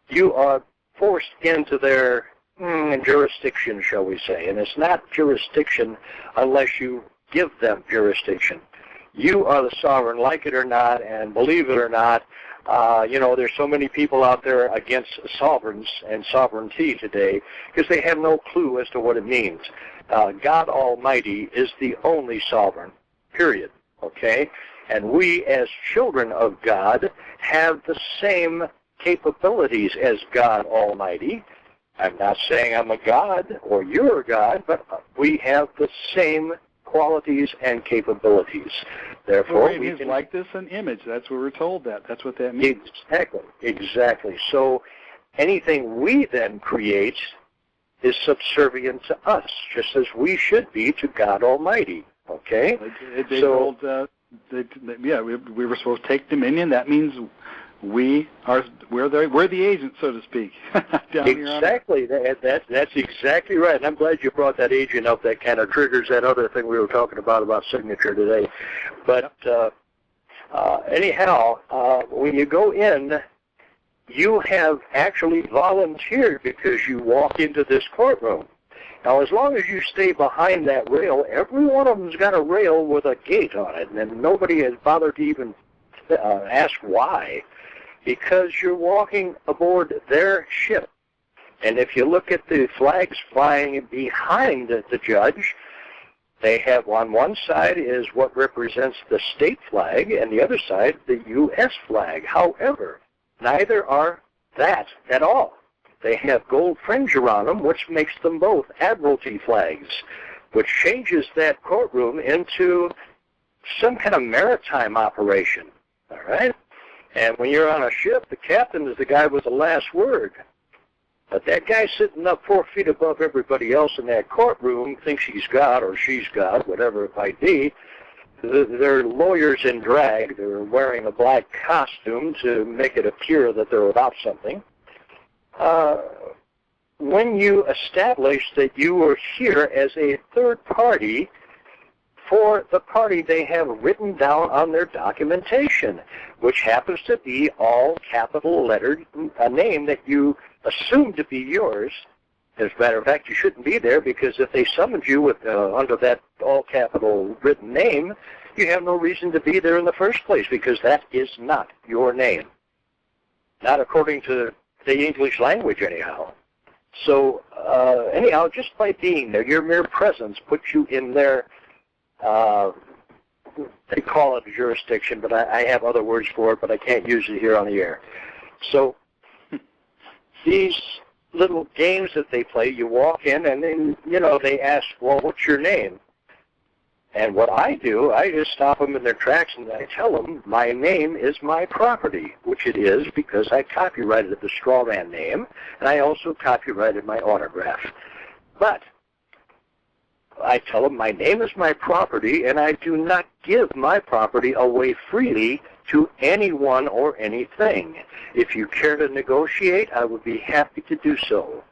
you are forced into their jurisdiction, shall we say. And it's not jurisdiction unless you give them jurisdiction. You are the sovereign, like it or not, and believe it or not, there's so many people out there against sovereigns and sovereignty today because they have no clue as to what it means. God Almighty is the only sovereign, period, okay? And we, as children of God, have the same capabilities as God Almighty. I'm not saying I'm a god or you're a god, but we have the same qualities and capabilities. Therefore, we can like this an image. That's what we're told. That's what that means. Exactly. So anything we then create is subservient to us, just as we should be to God Almighty. Okay. We were supposed to take dominion. That means we're the agent, so to speak. Exactly. That's exactly right. And I'm glad you brought that agent up. That kind of triggers that other thing we were talking about signature today. But anyhow, when you go in, you have actually volunteered because you walk into this courtroom. Now, as long as you stay behind that rail, every one of them's got a rail with a gate on it, and nobody has bothered to even ask why. Because you're walking aboard their ship. And if you look at the flags flying behind the judge, they have on one side is what represents the state flag, and the other side, the U.S. flag. However, neither are that at all. They have gold fringe around them, which makes them both admiralty flags, which changes that courtroom into some kind of maritime operation. All right? And when you're on a ship, the captain is the guy with the last word. But that guy sitting up 4 feet above everybody else in that courtroom thinks he's God or she's God, whatever it might be. They're lawyers in drag. They're wearing a black costume to make it appear that they're about something. When you establish that you are here as a third party for the party they have written down on their documentation, which happens to be all capital lettered, a name that you assume to be yours. As a matter of fact, you shouldn't be there because if they summoned you with under that all capital written name, you have no reason to be there in the first place because that is not your name. Not according to the English language, anyhow. So, anyhow, just by being there, your mere presence puts you in their, they call it jurisdiction, but I have other words for it, but I can't use it here on the air. So, these little games that they play, you walk in, and then, they ask, well, what's your name? And what I do, I just stop them in their tracks and I tell them my name is my property, which it is because I copyrighted the straw man name, and I also copyrighted my autograph. But I tell them my name is my property, and I do not give my property away freely to anyone or anything. If you care to negotiate, I would be happy to do so.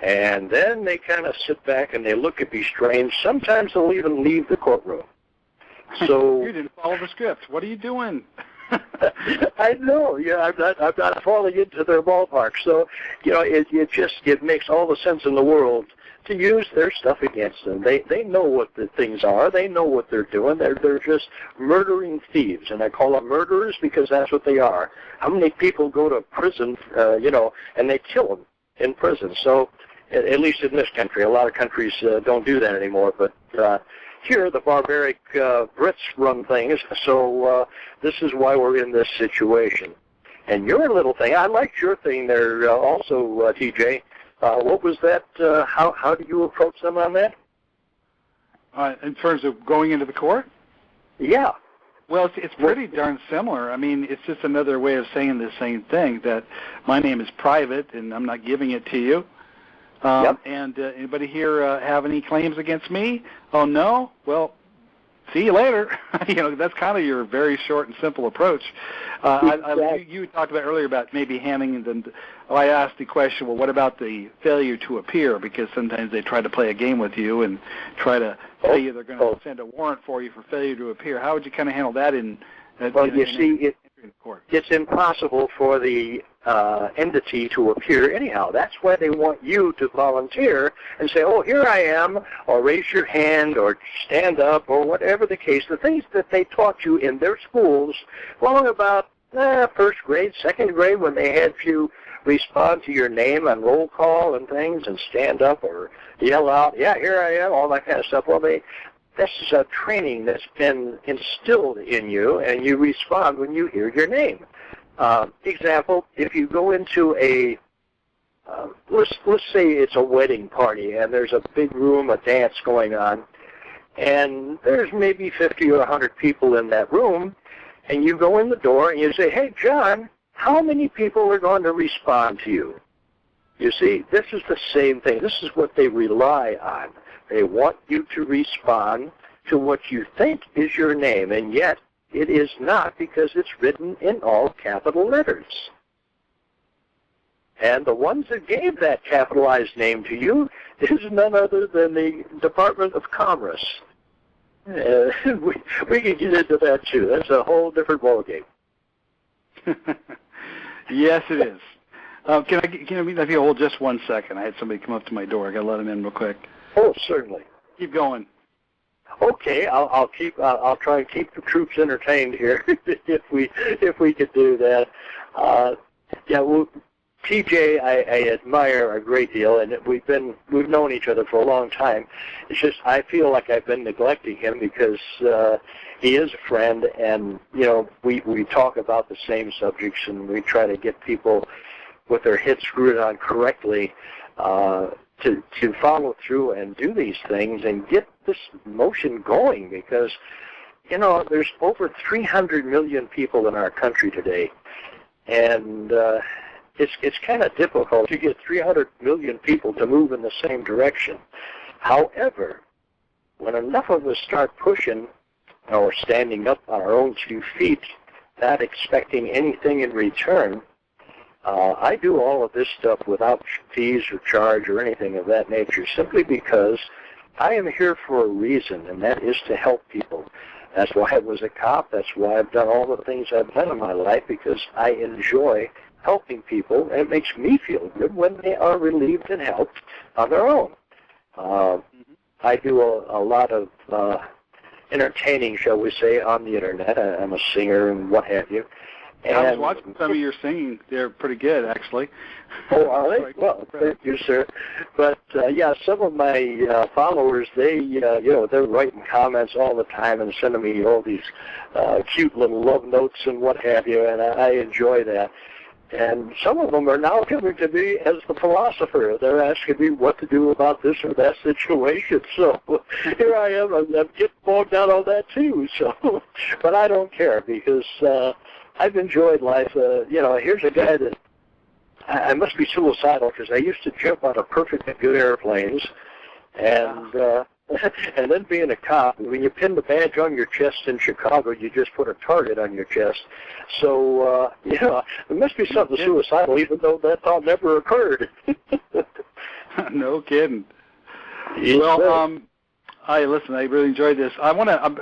And then they kind of sit back and they look at me strange. Sometimes they'll even leave the courtroom. So you didn't follow the script. What are you doing? I know. Yeah, I'm not falling into their ballpark. So, it makes all the sense in the world to use their stuff against them. They know what the things are. They know what they're doing. They're just murdering thieves, and I call them murderers because that's what they are. How many people go to prison, and they kill them in prison? So, at least in this country. A lot of countries don't do that anymore, but here the barbaric Brits run things, so this is why we're in this situation. And your little thing, I liked your thing there also, TJ. What was that? How do you approach them on that? In terms of going into the court? Yeah. Well, it's pretty darn similar. I mean, it's just another way of saying the same thing, that my name is private and I'm not giving it to you. Yep. And anybody here have any claims against me? Oh, no? Well, see you later. That's kind of your very short and simple approach. You talked about earlier about maybe handing them. I asked the question, well, what about the failure to appear? Because sometimes they try to play a game with you and try to tell you they're going to send a warrant for you for failure to appear. How would you kind of handle that in court? It's impossible for the entity to appear anyhow. That's why they want you to volunteer and say, oh, here I am, or raise your hand, or stand up, or whatever the case. The things that they taught you in their schools long about first grade, second grade, when they had you respond to your name on roll call and things and stand up or yell out, yeah, here I am, all that kind of stuff. Well, this is a training that's been instilled in you, and you respond when you hear your name. Example, if you go into a, let's say it's a wedding party, and there's a big room, a dance going on, and there's maybe 50 or 100 people in that room, and you go in the door and you say, hey, John, how many people are going to respond to you? You see, this is the same thing. This is what they rely on. They want you to respond to what you think is your name, and yet it is not, because it's written in all capital letters. And the ones that gave that capitalized name to you is none other than the Department of Commerce. We can get into that too. That's a whole different ballgame. Yes, it is. Can you hold just 1 second? I had somebody come up to my door. I got to let them in real quick. Oh, certainly. Keep going. Okay, I'll try and keep the troops entertained here if we could do that. Well, TJ, I admire a great deal, and we've known each other for a long time. It's just I feel like I've been neglecting him because he is a friend, and we talk about the same subjects, and we try to get people with their heads screwed on correctly to follow through and do these things and get this motion going, because there's over 300 million people in our country today, and it's kind of difficult to get 300 million people to move in the same direction. However, when enough of us start pushing or standing up on our own 2 feet, not expecting anything in return, I do all of this stuff without fees or charge or anything of that nature, simply because I am here for a reason, and that is to help people. That's why I was a cop. That's why I've done all the things I've done in my life, because I enjoy helping people, and it makes me feel good when they are relieved and helped on their own. I do a lot of entertaining, shall we say, on the Internet. I'm a singer and what have you. And I was watching some of your singing. They're pretty good, actually. Oh, are they? Well, thank you, sir. But, yeah, some of my followers, they, they're writing comments all the time and sending me all these cute little love notes and what have you, and I enjoy that. And some of them are now coming to me as the philosopher. They're asking me what to do about this or that situation. So here I am. I'm getting bogged down on that, too. So, but I don't care because I've enjoyed life. Here's a guy that I must be suicidal because I used to jump out of perfectly good airplanes, and and then being a cop, when you pin the badge on your chest in Chicago, you just put a target on your chest. So there must be something suicidal, even though that thought never occurred. No kidding. Yes, well, listen, I really enjoyed this. I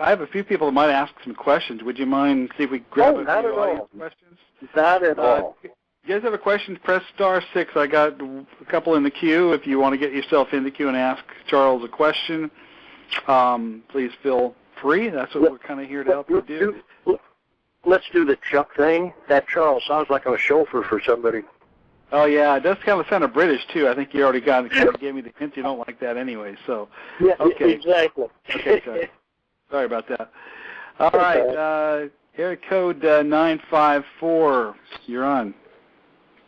have a few people that might ask some questions. Would you mind see if we grab a few audience questions? Not at all. You guys have a question, press *6. I got a couple in the queue. If you want to get yourself in the queue and ask Charles a question, please feel free. That's what we're kind of here to help you do. Let's do the Chuck thing. That Charles sounds like I'm a chauffeur for somebody. Oh, yeah, it does kind of sound British, too. I think you already kind of gave me the hint you don't like that anyway. So, yeah, okay. Exactly. Okay, sorry about that. All right, area code 954. You're on.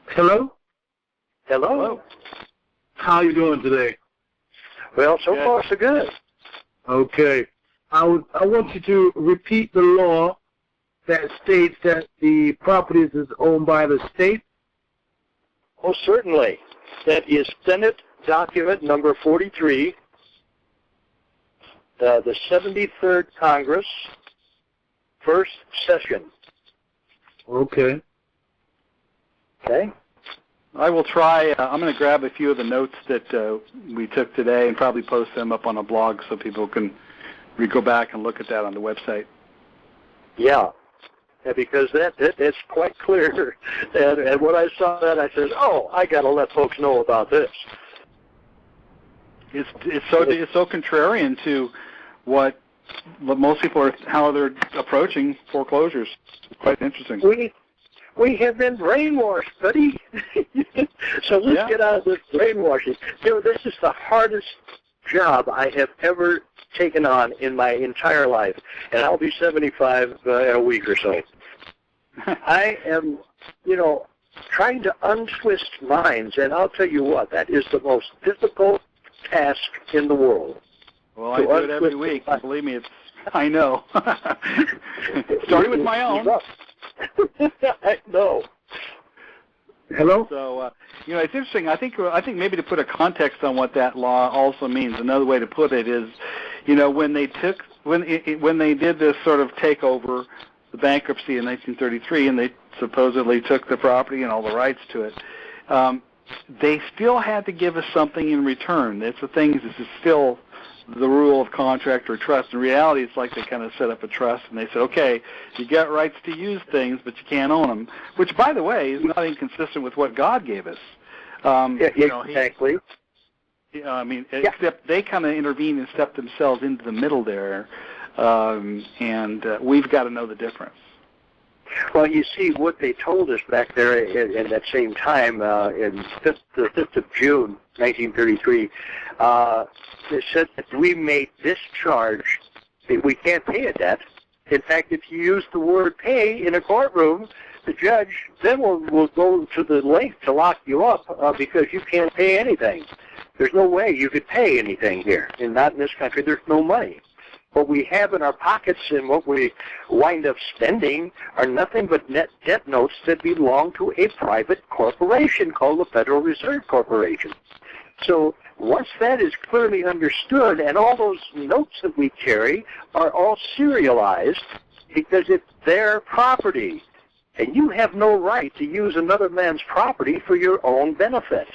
Hello? Hello. How are you doing today? Well, so far so good. Okay. I want you to repeat the law that states that the properties is owned by the state. Oh, certainly. That is Senate document number 43, the 73rd Congress, first session. Okay. Okay. I will try. I'm going to grab a few of the notes that we took today and probably post them up on a blog so people can go back and look at that on the website. Yeah. Because that's quite clear. And when I saw that, I said, oh, I got to let folks know about this. It's so contrarian to what most people are, how they're approaching foreclosures. It's quite interesting. We have been brainwashed, buddy. So let's get out of this brainwashing. This is the hardest job I have ever taken on in my entire life, and I'll be 75 in a week or so. I am, trying to untwist minds, and I'll tell you what, that is the most difficult task in the world. Well, I do it every week, and believe me, I know. Starting with my own. I know. Hello? So, it's interesting. I think maybe to put a context on what that law also means, another way to put it is, when they did this sort of takeover, the bankruptcy in 1933, and they supposedly took the property and all the rights to it, they still had to give us something in return. It's the thing. This is still the rule of contract or trust. In reality, it's like they kind of set up a trust, and they said, okay, you got rights to use things, but you can't own them, which, by the way, is not inconsistent with what God gave us. Exactly. Except they kind of intervened and stepped themselves into the middle there, and we've got to know the difference. Well, you see, what they told us back there in that same time, in the 5th of June, 1933, they said that we may discharge, we can't pay a debt. In fact, if you use the word pay in a courtroom, the judge then will go to the length to lock you up because you can't pay anything. There's no way you could pay anything here, and not in this country. There's no money. What we have in our pockets and what we wind up spending are nothing but net debt notes that belong to a private corporation called the Federal Reserve Corporation. So once that is clearly understood, and all those notes that we carry are all serialized because it's their property, and you have no right to use another man's property for your own benefit.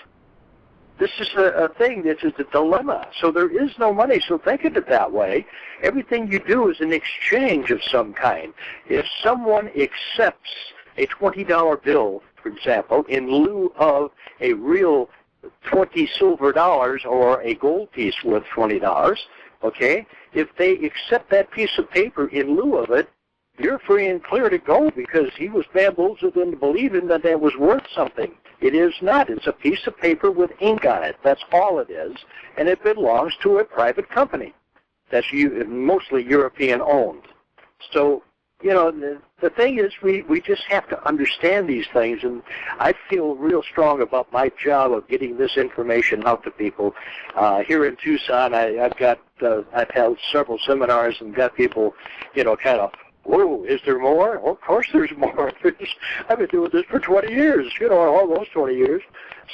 This is a thing, this is a dilemma. So there is no money, so think of it that way. Everything you do is an exchange of some kind. If someone accepts a $20 bill, for example, in lieu of a real 20 silver dollars or a gold piece worth $20, Okay? If they accept that piece of paper in lieu of it, you're free and clear to go because he was bamboozled into believing that that was worth something. It is not. It's a piece of paper with ink on it. That's all it is, and it belongs to a private company that's mostly European-owned. So, you know, the thing is we just have to understand these things, and I feel real strong about my job of getting this information out to people. Here in Tucson, I've held several seminars and got people, you know, kind of, whoa, is there more? Well, of course there's more. I've been doing this for 20 years, you know, almost 20 years.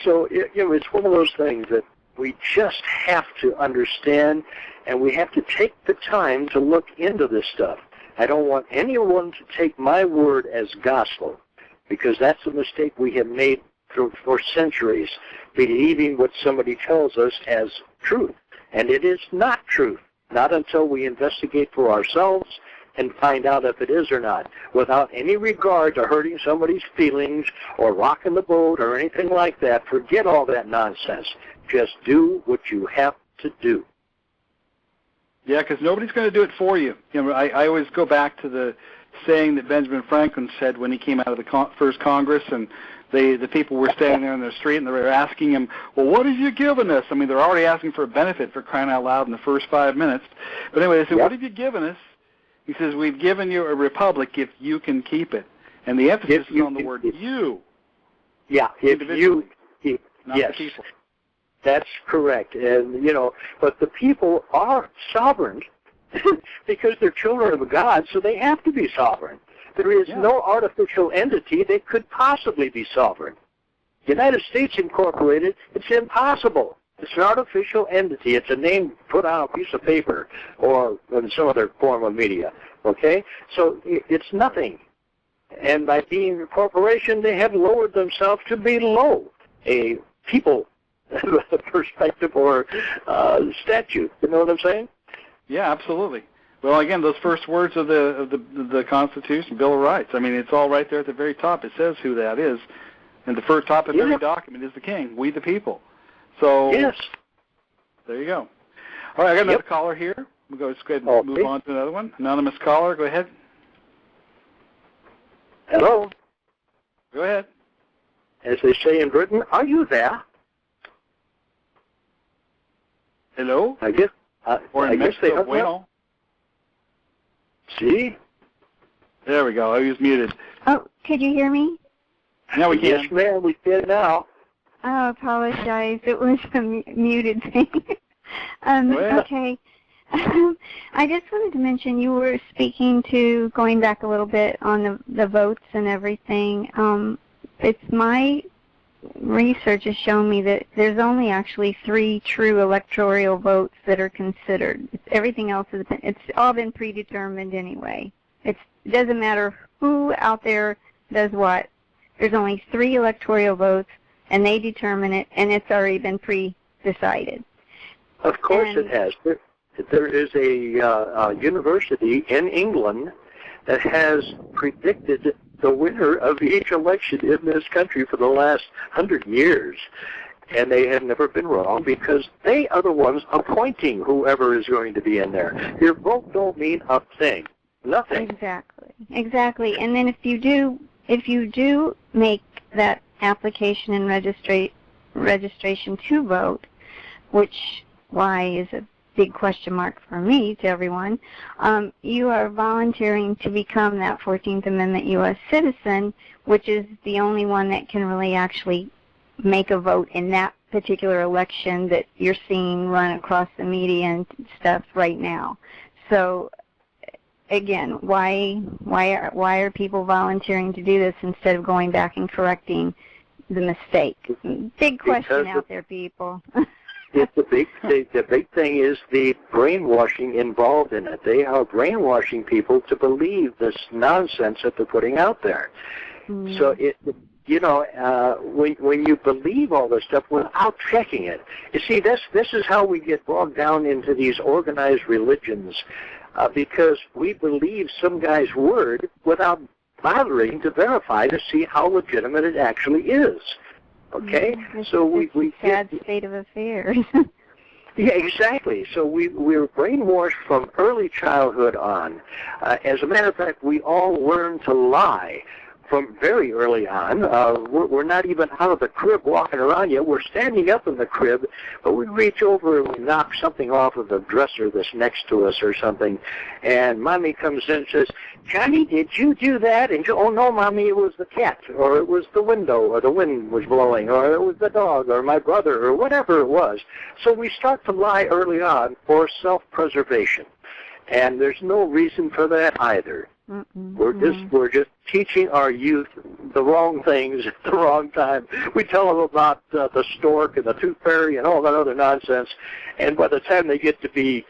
So, you know, it's one of those things that we just have to understand, and we have to take the time to look into this stuff. I don't want anyone to take my word as gospel, because that's a mistake we have made for centuries, believing what somebody tells us as truth. And it is not truth, not until we investigate for ourselves and find out if it is or not, without any regard to hurting somebody's feelings or rocking the boat or anything like that. Forget all that nonsense. Just do what you have to do. Yeah, because nobody's going to do it for you. You know, I always go back to the saying that Benjamin Franklin said when he came out of the first Congress, and the people were standing there in the street and they were asking him, well, what have you given us? I mean, they're already asking for a benefit, for crying out loud, in the first 5 minutes. But anyway, they said, what have you given us? He says, we've given you a republic if you can keep it. And the emphasis is on the word you. Yeah, if you, not yes. the people. That's correct. And, you know, but the people are sovereign because they're children of God, so they have to be sovereign. There is no artificial entity that could possibly be sovereign. United States Incorporated, it's impossible. It's an artificial entity. It's a name put on a piece of paper or in some other form of media. Okay? So it's nothing. And by being a corporation, they have lowered themselves to below a people perspective or statute. You know what I'm saying? Yeah, absolutely. Well, again, those first words of the Constitution, Bill of Rights. I mean, it's all right there at the very top. It says who that is, and the first top of every document is the King, we the people. So yes, there you go. All right, I got another caller here. We'll go ahead and move on to another one. Anonymous caller, go ahead. Hello. Go ahead. As they say in Britain, are you there? Hello. I guess. Or in Mexico, bueno. See? There we go. I was muted. Oh, could you hear me? Now we can. Yes, ma'am. We can now. Oh, apologize. It was a muted thing. Okay. I just wanted to mention you were speaking to going back a little bit on the votes and everything. It's my research has shown me that there's only actually 3 true electoral votes that are considered. Everything else it's all been predetermined anyway. It doesn't matter who out there does what. There's only 3 electoral votes, and they determine it, and it's already been pre-decided. Of course it has. There is a university in England that has predicted the winner of each election in this country for the last 100 years. And they have never been wrong because they are the ones appointing whoever is going to be in there. Your vote don't mean a thing. Nothing. Exactly. And then if you do make that application and registration to vote, which why is a big question mark for me to everyone, you are volunteering to become that 14th Amendment U.S. citizen, which is the only one that can really actually make a vote in that particular election that you're seeing run across the media and stuff right now. So again, why are people volunteering to do this instead of going back and correcting the mistake? Big question out there, people. The big thing is the brainwashing involved in it. They are brainwashing people to believe this nonsense that they're putting out there. Mm. So when you believe all this stuff without checking it, you see, this is how we get bogged down into these organized religions, because we believe some guy's word without bothering to verify to see how legitimate it actually is. Okay, so we sad state of affairs. Yeah, exactly. So we were brainwashed from early childhood on. As a matter of fact, we all learn to lie from very early on. We're not even out of the crib walking around yet. We're standing up in the crib, but we reach over and we knock something off of the dresser that's next to us or something, and Mommy comes in and says, "Johnny, did you do that?" And you, "Oh, no, Mommy, it was the cat, or it was the window, or the wind was blowing, or it was the dog, or my brother, or whatever it was." So we start to lie early on for self-preservation, and there's no reason for that either. We're just teaching our youth the wrong things at the wrong time. We tell them about the stork and the tooth fairy and all that other nonsense, and by the time they get to be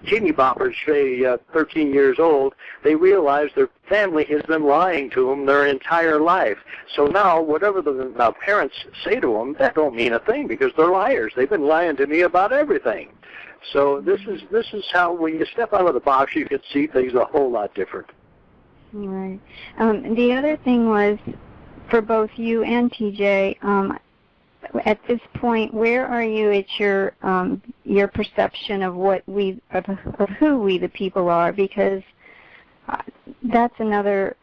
teeny boppers, say 13 years old, they realize their family has been lying to them their entire life. So now, whatever the parents say to them, that don't mean a thing because they're liars. They've been lying to me about everything. So this is how, when you step out of the box, you can see things a whole lot different. Right. The other thing was, for both you and TJ, at this point, where are you at your perception of of who we the people are? Because that's another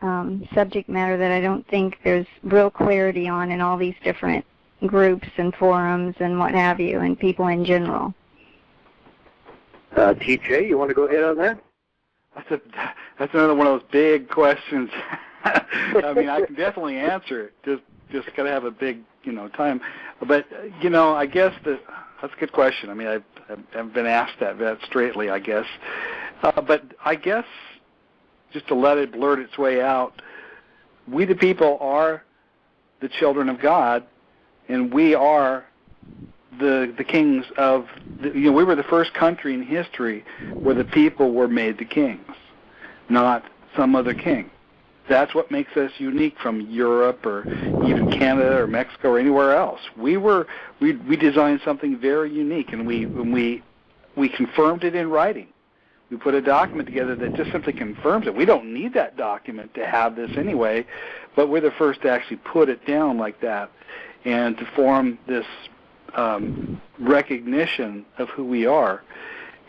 subject matter that I don't think there's real clarity on in all these different groups and forums and what have you, and people in general. TJ, you want to go ahead on that? That's another one of those big questions. I mean, I can definitely answer it. Just got to have a big, time. But I guess that's a good question. I mean, I haven't been asked that straightly, I guess. But I guess just to let it blurt its way out, we the people are the children of God, and we are the kings of, we were the first country in history where the people were made the kings, not some other king. That's what makes us unique from Europe or even Canada or Mexico or anywhere else. We designed something very unique, and we confirmed it in writing. We put a document together that just simply confirms it. We don't need that document to have this anyway, but we're the first to actually put it down like that and to form this recognition of who we are.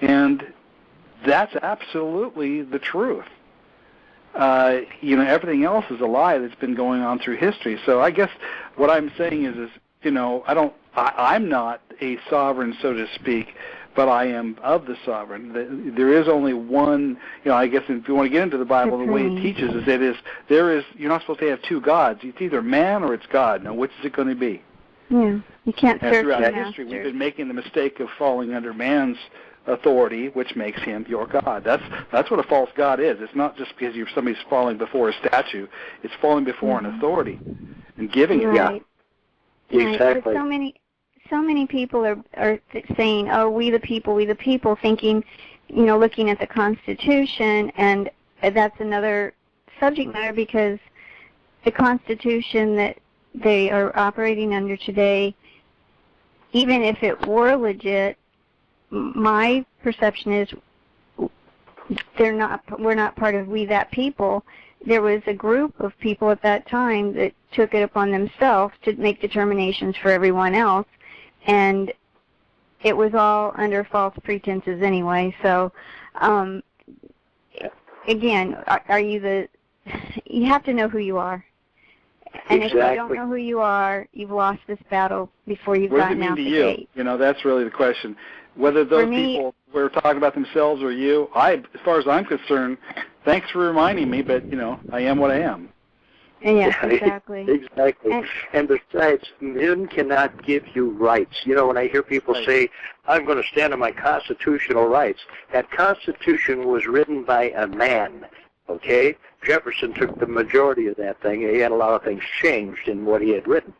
And that's absolutely the truth. Everything else is a lie that's been going on through history. So I guess what I'm saying is I'm not a sovereign, so to speak, but I am of the sovereign. There is only one, I guess if you want to get into the Bible, the way it teaches is you're not supposed to have two gods. It's either man or it's God. Now, which is it going to be? Yeah, you can't serve throughout two history, masters. we've been making the mistake of falling under man's authority, which makes him your God. That's what a false God is. It's not just because somebody's falling before a statue. It's falling before an authority and giving it. Right. Yeah, exactly. But so many people are saying, "Oh, we the people," thinking, looking at the Constitution, and that's another subject matter because the Constitution that they are operating under today, even if it were legit, my perception is we're not part of we that people. There was a group of people at that time that took it upon themselves to make determinations for everyone else, and it was all under false pretenses anyway. So again, you have to know who you are. And exactly. If you don't know who you are, you've lost this battle before you've gotten out the gate. That's really the question. Whether those people were talking about themselves or you, as far as I'm concerned, thanks for reminding me, but, I am what I am. Yes, exactly. Exactly. And besides, men cannot give you rights. When I hear people say, I'm going to stand on my constitutional rights, that Constitution was written by a man, okay? Jefferson took the majority of that thing. He had a lot of things changed in what he had written.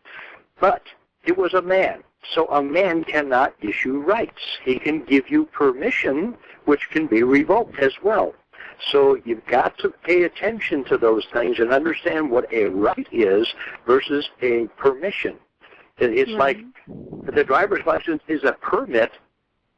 But it was a man. So a man cannot issue rights. He can give you permission, which can be revoked as well. So you've got to pay attention to those things and understand what a right is versus a permission. It's like the driver's license is a permit,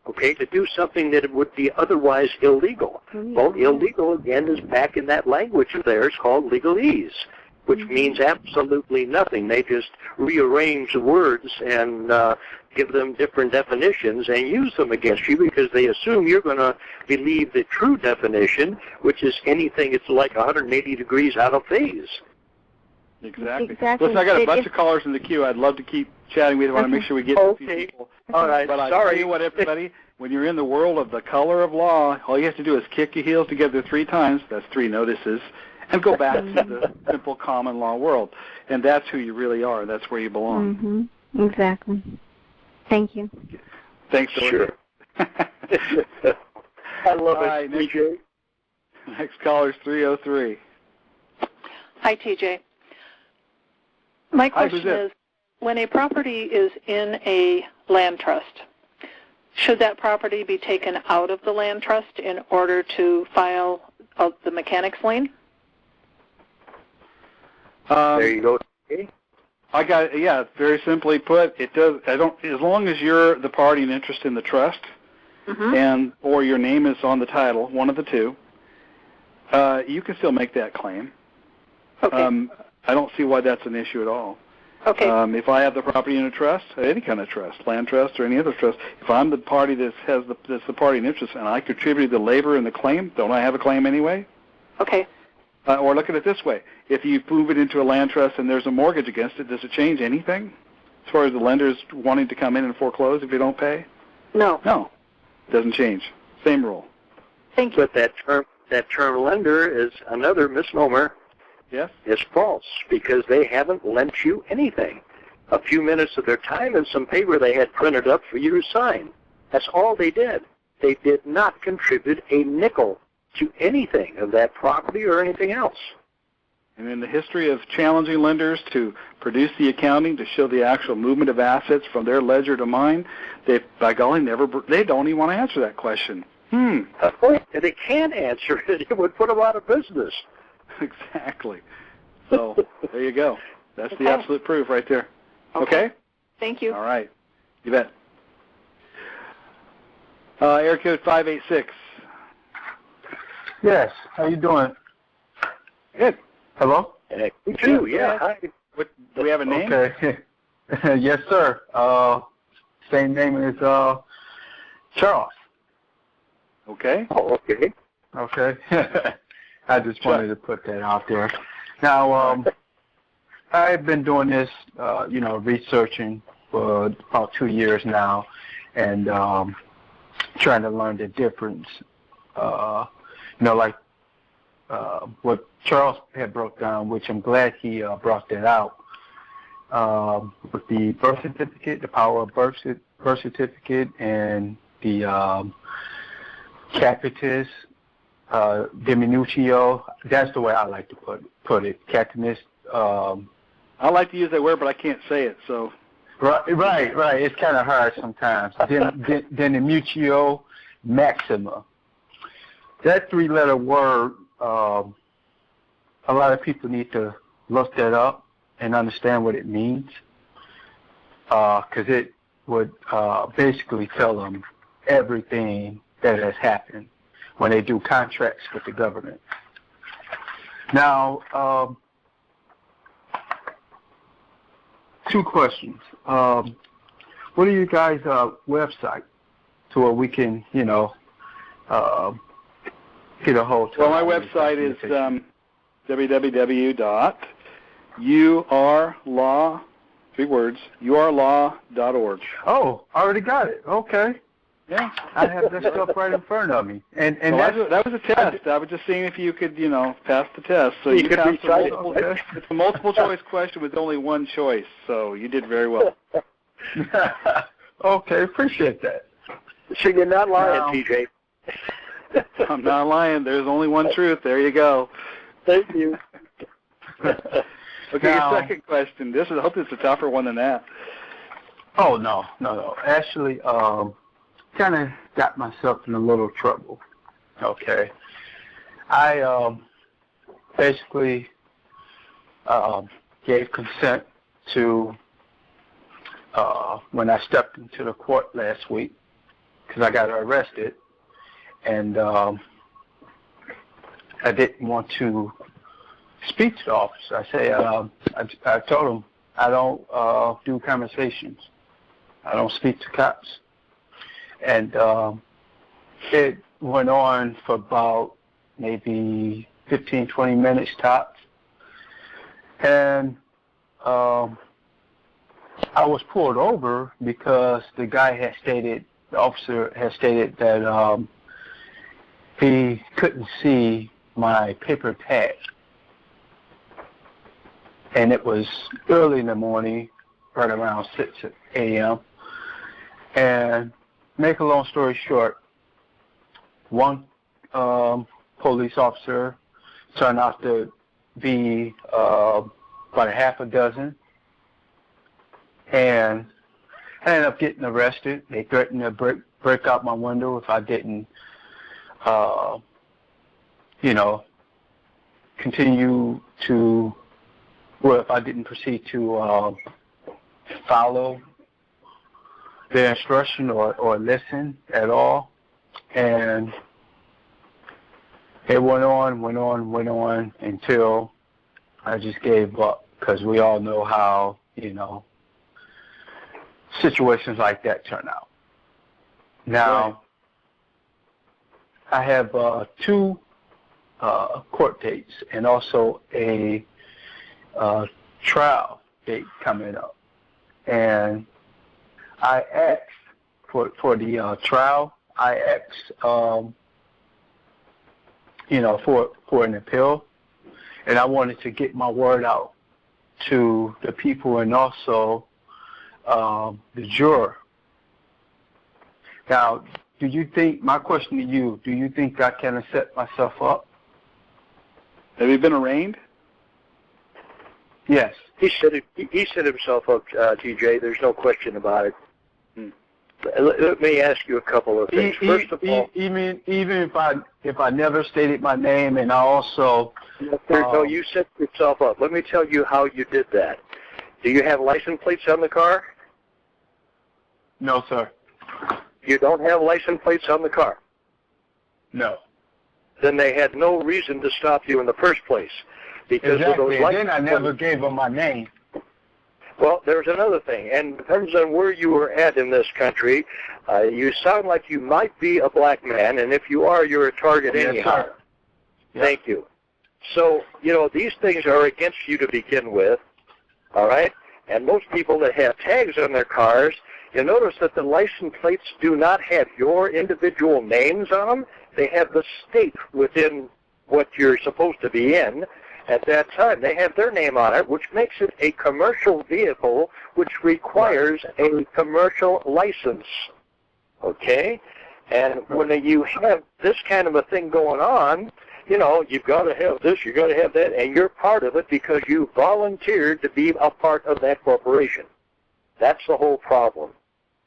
okay, to do something that would be otherwise illegal. Well, illegal, again, is back in that language of theirs called legalese. which means absolutely nothing. They just rearrange the words and give them different definitions and use them against you because they assume you're going to believe the true definition, which is anything that's like 180 degrees out of phase. Exactly. Exactly. Listen, I got a bunch of callers in the queue. I'd love to keep chatting with you. I want to make sure we get to a few people. All right. But I Sorry. tell you what, everybody, when you're in the world of the color of law, all you have to do is kick your heels together 3 times. That's 3 notices. And go back to the simple common law world. And that's who you really are. That's where you belong. Mm-hmm. Exactly. Thank you. Thanks, Dorothy. Sure. I love it, TJ. Next caller is 303. Hi, TJ. My question is, when a property is in a land trust, should that property be taken out of the land trust in order to file the mechanics lien? There you go. Okay. I got it. Yeah, very simply put, it does. I don't. As long as you're the party in interest in the trust, and or your name is on the title, one of the two, you can still make that claim. Okay. I don't see why that's an issue at all. Okay. If I have the property in a trust, any kind of trust, land trust or any other trust, if I'm the party that's the party in interest and I contributed the labor in the claim, don't I have a claim anyway? Okay. Or look at it this way. If you move it into a land trust and there's a mortgage against it, does it change anything as far as the lenders wanting to come in and foreclose if you don't pay? No. No. It doesn't change. Same rule. Thank you. But that term lender is another misnomer. Yes? It's false because they haven't lent you anything. A few minutes of their time and some paper they had printed up for you to sign. That's all they did. They did not contribute a nickel to anything of that property or anything else. And in the history of challenging lenders to produce the accounting to show the actual movement of assets from their ledger to mine, they, by golly, they don't even want to answer that question. Of course, and they can't answer it. It would put them out of business. Exactly. So there you go. That's the absolute proof right there. Okay? Thank you. All right. You bet. Area code 586. Yes. How you doing? Good. Hello? Me too, yeah. Hi. What, do we have a name? Okay. Yes, sir. Same name as Charles. Okay. Oh, okay. Okay. I just wanted to put that out there. Now, I've been doing this, researching for about 2 years now, and trying to learn the difference. What Charles had broke down, which I'm glad he brought that out, with the birth certificate, the power of birth certificate, and the capitis diminutio. That's the way I like to put it. Capitis. I like to use that word, but I can't say it. So. Right. It's kind of hard sometimes. Diminutio maxima. That 3-letter word. A lot of people need to look that up and understand what it means, because it would basically tell them everything that has happened when they do contracts with the government. Now, 2 questions. What are you guys' website to where we can, get a hold to? Well, my website is www.urlaw, 3 words, urlaw.org. Oh, I already got it. Okay. Yeah. I have this stuff right in front of me. And well, that was a test. I was just seeing if you could, pass the test. So you passed the multiple. Okay. It's a multiple choice question with only one choice. So you did very well. Okay, appreciate that. So you're not lying, TJ. I'm not lying. There's only one truth. There you go. Thank you. Okay, Now, your second question. I hope it's a tougher one than that. Oh, no. Actually, kind of got myself in a little trouble. Okay. I basically gave consent to when I stepped into the court last week because I got arrested, and I didn't want to speak to the officer. I say, I told him I don't do conversations. I don't speak to cops. And it went on for about maybe 15, 20 minutes tops. And I was pulled over because the officer had stated that he couldn't see my paper tag. And it was early in the morning, right around 6 a.m. And make a long story short, one police officer turned out to be about a half a dozen, and I ended up getting arrested. They threatened to break out my window if I didn't, continue to, if I didn't proceed to follow their instruction or listen at all. And it went on until I just gave up, because we all know how, situations like that turn out. Now, I have 2 court dates and also a trial date coming up. And I asked for the trial, I asked, for an appeal, and I wanted to get my word out to the people and also the juror. Now, my question to you, do you think I can set myself up? Have you been arraigned? Yes. He set himself up, TJ. There's no question about it. Let me ask you a couple of things. First of all, even if I never stated my name, and I also no, you set yourself up. Let me tell you how you did that. Do you have license plates on the car? No, sir. You don't have license plates on the car? No. Then they had no reason to stop you in the first place. Because exactly. of those and then I never gave them my name. Well, there's another thing, and it depends on where you were at in this country. You sound like you might be a black man, and if you are, you're a target anyhow. Sir. Yep. Thank you. So, these things are against you to begin with, all right? And most people that have tags on their cars, you notice that the license plates do not have your individual names on them. They have the state within what you're supposed to be in. At that time, they have their name on it, which makes it a commercial vehicle, which requires a commercial license, okay? And when you have this kind of a thing going on, you've got to have this, you've got to have that, and you're part of it because you volunteered to be a part of that corporation. That's the whole problem,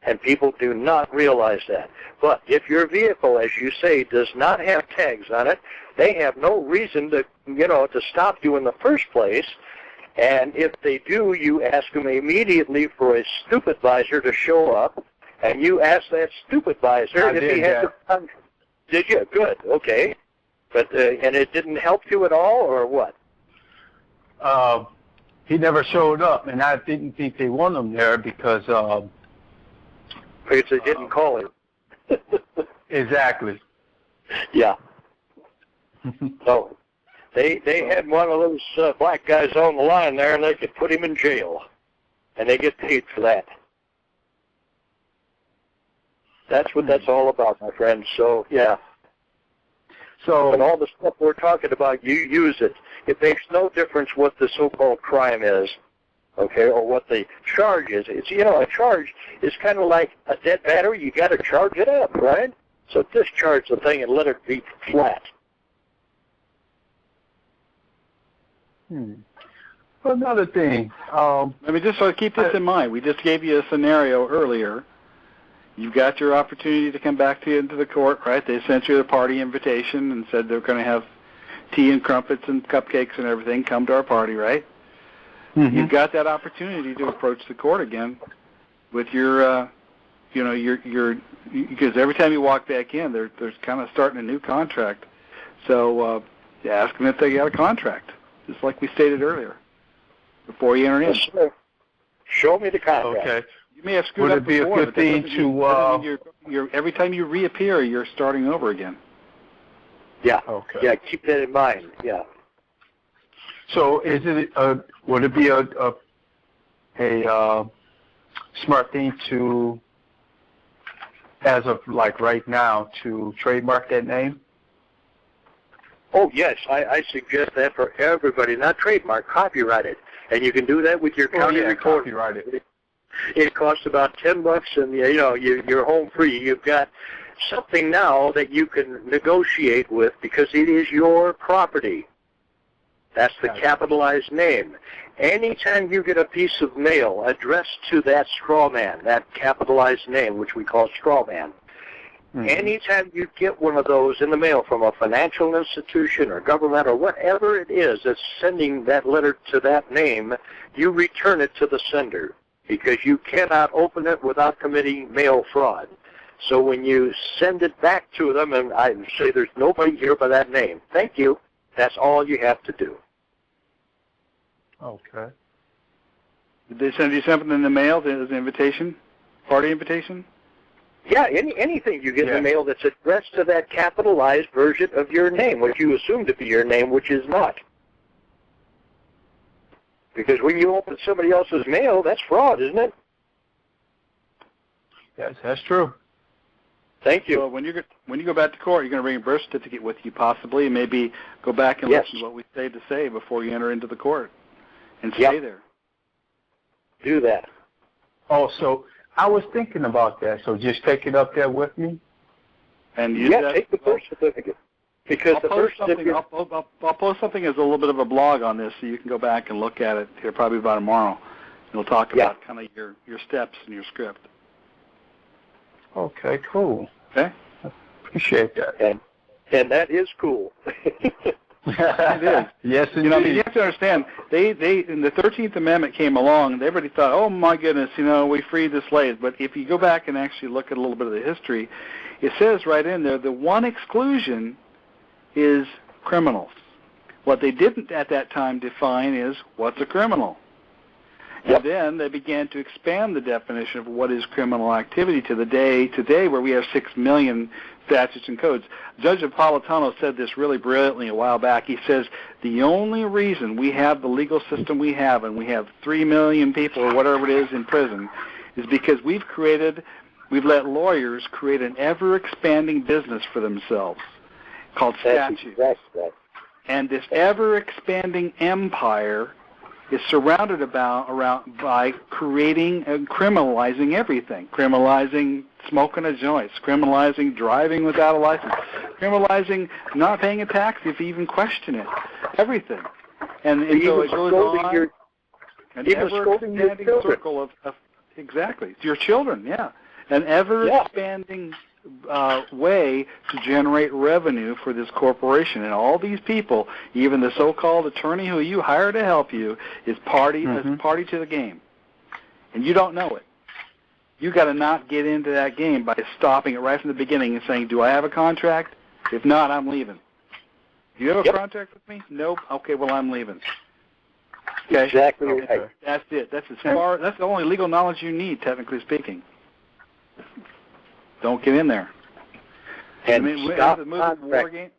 and people do not realize that. But if your vehicle, as you say, does not have tags on it, they have no reason to, to stop you in the first place. And if they do, you ask them immediately for a supervisor to show up, and you ask that supervisor if he has a... Did you? Good. Okay. But and it didn't help you at all, or what? He never showed up, and I didn't think they want him there because they didn't call him. Exactly. Yeah. So they had one of those black guys on the line there, and they could put him in jail, and they get paid for that. That's what that's all about, my friend. So yeah. So, and all the stuff we're talking about, you use it. It makes no difference what the so-called crime is, okay, or what the charge is. It's, a charge is kind of like a dead battery. You got to charge it up, right? So discharge the thing and let it be flat. Well, another thing. Just so keep this in mind. We just gave you a scenario earlier. You got your opportunity to come back into the court, right? They sent you the party invitation and said they're going to have tea and crumpets and cupcakes and everything. Come to our party, right? Mm-hmm. You've got that opportunity to approach the court again with your, because every time you walk back in, there's kind of starting a new contract. So ask them if they got a contract. just like we stated earlier, before you enter in. Yes, sir. Show me the contract. Okay. You may have screwed Would up it be before, a good but that thing doesn't to? mean you're every time you reappear, you're starting over again. Yeah. Okay. Yeah, keep that in mind. Yeah. So, is it? Would it be a smart thing to, as of like right now, to trademark that name? Oh, yes, I suggest that for everybody. Not trademark, copyright it. And you can do that with your county recorder. Copyright it. It costs about $10, and you're home free. You've got something now that you can negotiate with because it is your property. That's the capitalized name. Anytime you get a piece of mail addressed to that straw man, that capitalized name, which we call straw man, anytime you get one of those in the mail from a financial institution or government or whatever it is that's sending that letter to that name, you return it to the sender because you cannot open it without committing mail fraud. So when you send it back to them and I say there's nobody here by that name, thank you, that's all you have to do. Okay. Did they send you something in the mail as an invitation, party invitation? Yeah, anything you get in the mail that's addressed to that capitalized version of your name, which you assume to be your name, which is not. Because when you open somebody else's mail, that's fraud, isn't it? Yes, that's true. Thank you. So when you go back to court, you're going to bring a birth certificate with you possibly, and maybe go back and listen to what we say before you enter into the court, and stay there. Do that. Oh, so I was thinking about that. So just take it up there with me. And use that. Take the birth certificate. Because I'll the birth certificate. I'll post something as a little bit of a blog on this, so you can go back and look at it here probably about tomorrow. And we'll talk about kind of your steps and your script. Okay, cool. Okay. Appreciate that. And that is cool. It is. Yes, indeed. You have to understand, they in the 13th Amendment came along, and everybody thought, oh my goodness, we freed the slaves. But if you go back and actually look at a little bit of the history, it says right in there, the one exclusion is criminals. What they didn't at that time define is what's a criminal. And then they began to expand the definition of what is criminal activity to the day today where we have 6 million statutes and codes. Judge Napolitano said this really brilliantly a while back. He says the only reason we have the legal system we have and we have 3 million people or whatever it is in prison is because we've let lawyers create an ever-expanding business for themselves called statutes. And this ever-expanding empire is surrounded by creating and criminalizing everything, criminalizing smoking a joint, criminalizing driving without a license, criminalizing not paying a tax if you even question it, everything. And so it goes on, an ever-expanding circle of exactly, your children, an ever-expanding way to generate revenue for this corporation. And all these people, even the so-called attorney who you hire to help you, is party to the game. And you don't know it. You got to not get into that game by stopping it right from the beginning and saying, do I have a contract? If not, I'm leaving. Do you have a contract with me? Nope. Okay, well, I'm leaving. Okay? Exactly right. That's it. That's the only legal knowledge you need, technically speaking. Don't get in there. And stop the movie War Games.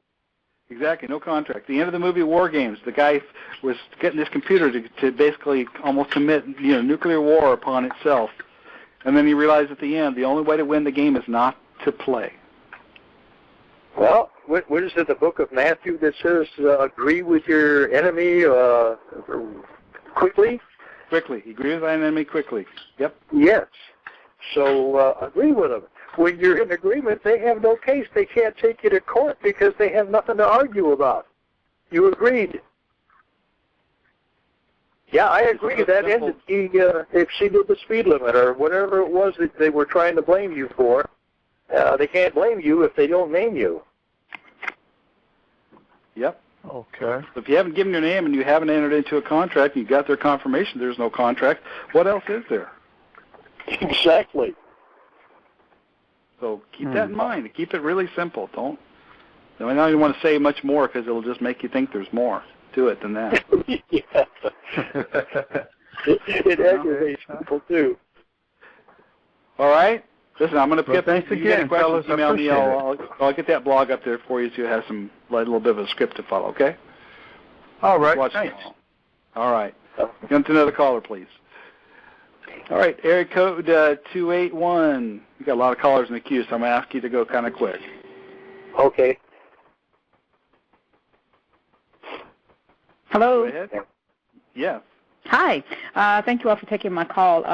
Exactly, no contract. The end of the movie War Games, the guy was getting this computer to basically almost commit nuclear war upon itself. And then he realized at the end the only way to win the game is not to play. Well, what is it, the book of Matthew that says agree with your enemy quickly? Quickly. Agree with thy enemy quickly. Yep. Yes. So agree with them. When you're in agreement, they have no case. They can't take you to court because they have nothing to argue about. You agreed. Yeah, I agree. That ended. He exceeded the speed limit or whatever it was that they were trying to blame you for. They can't blame you if they don't name you. Yep. Okay. If you haven't given your name and you haven't entered into a contract and you got their confirmation there's no contract, what else is there? Exactly. So keep that in mind. Keep it really simple. I don't want to say much more because it'll just make you think there's more. to it than that. Yeah. It aggravates people too. All right. Listen, I'm going to Well, thanks again, fellas. Email me. I'll get that blog up there for you so you have some little bit of a script to follow. Okay. All right. Watch Thanks. All right. Come to another caller, please. All right. Area code 281. We got a lot of callers in the queue, so I'm going to ask you to go kind of quick. Okay. Hello. Go ahead. Yeah. Hi. Thank you all for taking my call.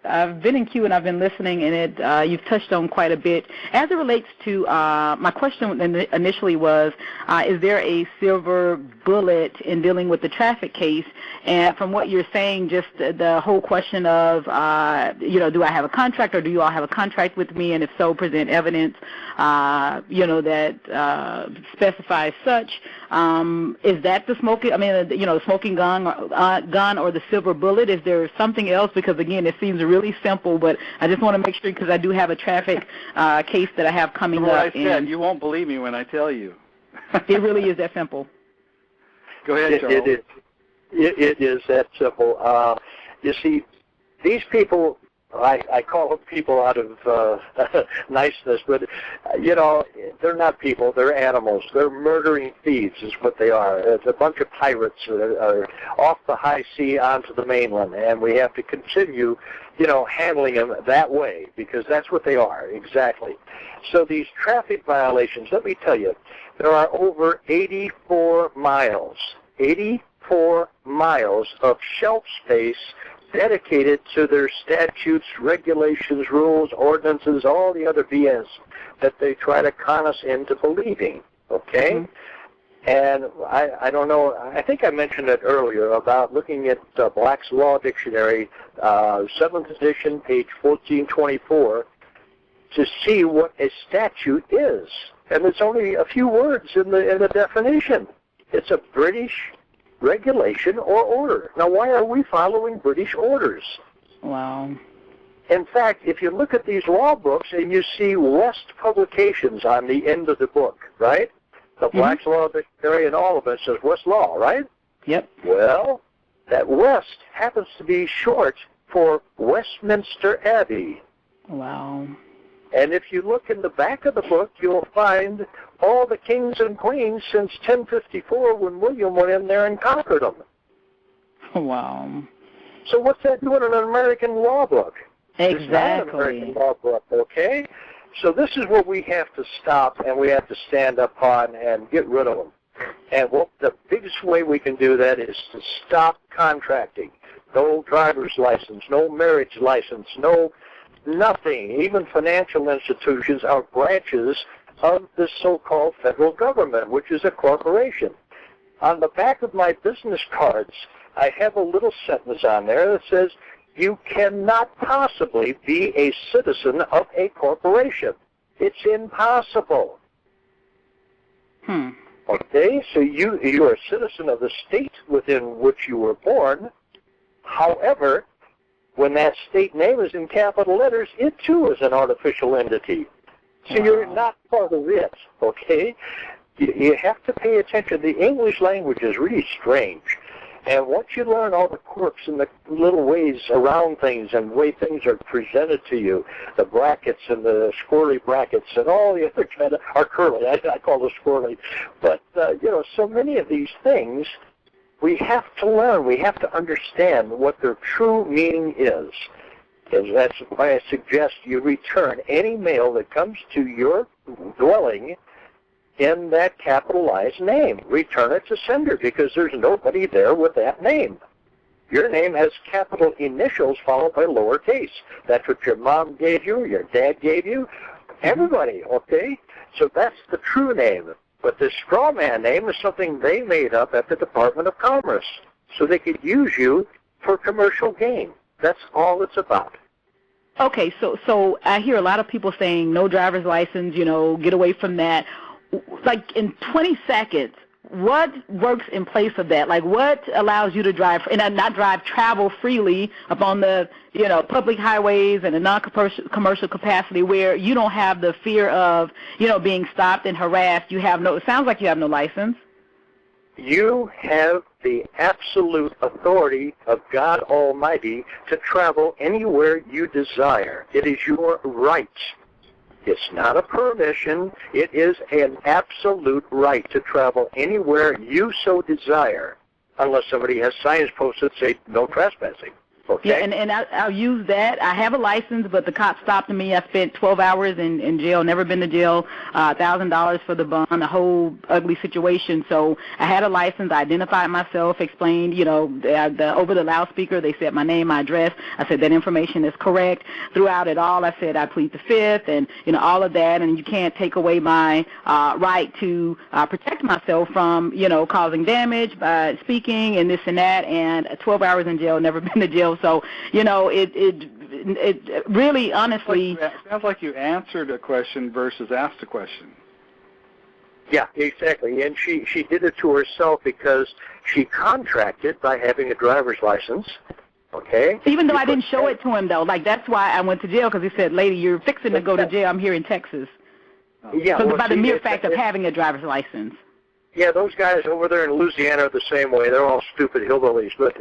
I've been in queue and I've been listening, and you've touched on quite a bit. As it relates to my question initially was, is there a silver bullet in dealing with the traffic case? And from what you're saying, just the whole question of, do I have a contract or do you all have a contract with me? And if so, present evidence, that specifies such. Is that the smoking gun or the silver bullet? Is there something else? Because, again, it seems really simple, but I just want to make sure because I do have a traffic case that I have coming up. I said, you won't believe me when I tell you. It really is that simple. Go ahead, Charles. It is that simple. You see, these people, I call them people out of niceness, but, they're not people. They're animals. They're murdering thieves is what they are. It's a bunch of pirates that are off the high sea onto the mainland, and we have to continue, handling them that way because that's what they are, exactly. So these traffic violations, let me tell you, there are over 84 miles of shelf space dedicated to their statutes, regulations, rules, ordinances, all the other BS that they try to con us into believing, okay? Mm-hmm. And I don't know, I think I mentioned it earlier about looking at Black's Law Dictionary, 7th edition, page 1424, to see what a statute is. And it's only a few words in the definition. It's a British regulation or order. Now, why are we following British orders? Wow. In fact, if you look at these law books and you see West Publications on the end of the book, right? The Black's Law Dictionary and all of it says West Law, right? Yep. Well, that West happens to be short for Westminster Abbey. Wow. And if you look in the back of the book, you'll find all the kings and queens since 1054 when William went in there and conquered them. Wow. So what's that doing in an American law book? Exactly. It's not an American law book, okay? So this is what we have to stop and we have to stand up on and get rid of them. And the biggest way we can do that is to stop contracting. No driver's license, no marriage license, no nothing. Even financial institutions are branches of the so-called federal government, which is a corporation. On the back of my business cards, I have a little sentence on there that says, you cannot possibly be a citizen of a corporation. It's impossible. Okay, so you're a citizen of the state within which you were born. However, when that state name is in capital letters, it too is an artificial entity. So you're not part of it, okay? You have to pay attention. The English language is really strange. And once you learn all the quirks and the little ways around things and the way things are presented to you, the brackets and the squirrely brackets and all the other kind of, or curly, I call them squirrely. But, so many of these things, we have to learn. We have to understand what their true meaning is. And that's why I suggest you return any mail that comes to your dwelling in that capitalized name. Return it to sender because there's nobody there with that name. Your name has capital initials followed by lowercase. That's what your mom gave you, your dad gave you, everybody, okay? So that's the true name. But the straw man name is something they made up at the Department of Commerce so they could use you for commercial gain. That's all it's about. Okay, so I hear a lot of people saying no driver's license, get away from that. Like in 20 seconds, what works in place of that? Like what allows you to drive and not travel freely upon the, public highways and a non-commercial capacity where you don't have the fear of, being stopped and harassed. It sounds like you have no license. You have the absolute authority of God Almighty to travel anywhere you desire. It is your right. It's not a permission. It is an absolute right to travel anywhere you so desire, unless somebody has signs posted that say no trespassing. Okay. Yeah, and I'll use that. I have a license, but the cop stopped me. I spent 12 hours in jail, never been to jail, $1,000 for the bond, a whole ugly situation. So I had a license. I identified myself, explained, over the loudspeaker, they said my name, my address. I said that information is correct. Throughout it all, I said I plead the fifth and, all of that, and you can't take away my right to protect myself from, causing damage by speaking and this and that, and 12 hours in jail, never been to jail. So, it really, honestly... Sounds like you answered a question versus asked a question. Yeah, exactly. And she did it to herself because she contracted by having a driver's license, okay? Even though I didn't show it to him, though. Like, that's why I went to jail, because he said, lady, you're fixing to go to jail. I'm here in Texas. Yeah, so by the mere fact of having a driver's license. Yeah, those guys over there in Louisiana are the same way. They're all stupid hillbillies. But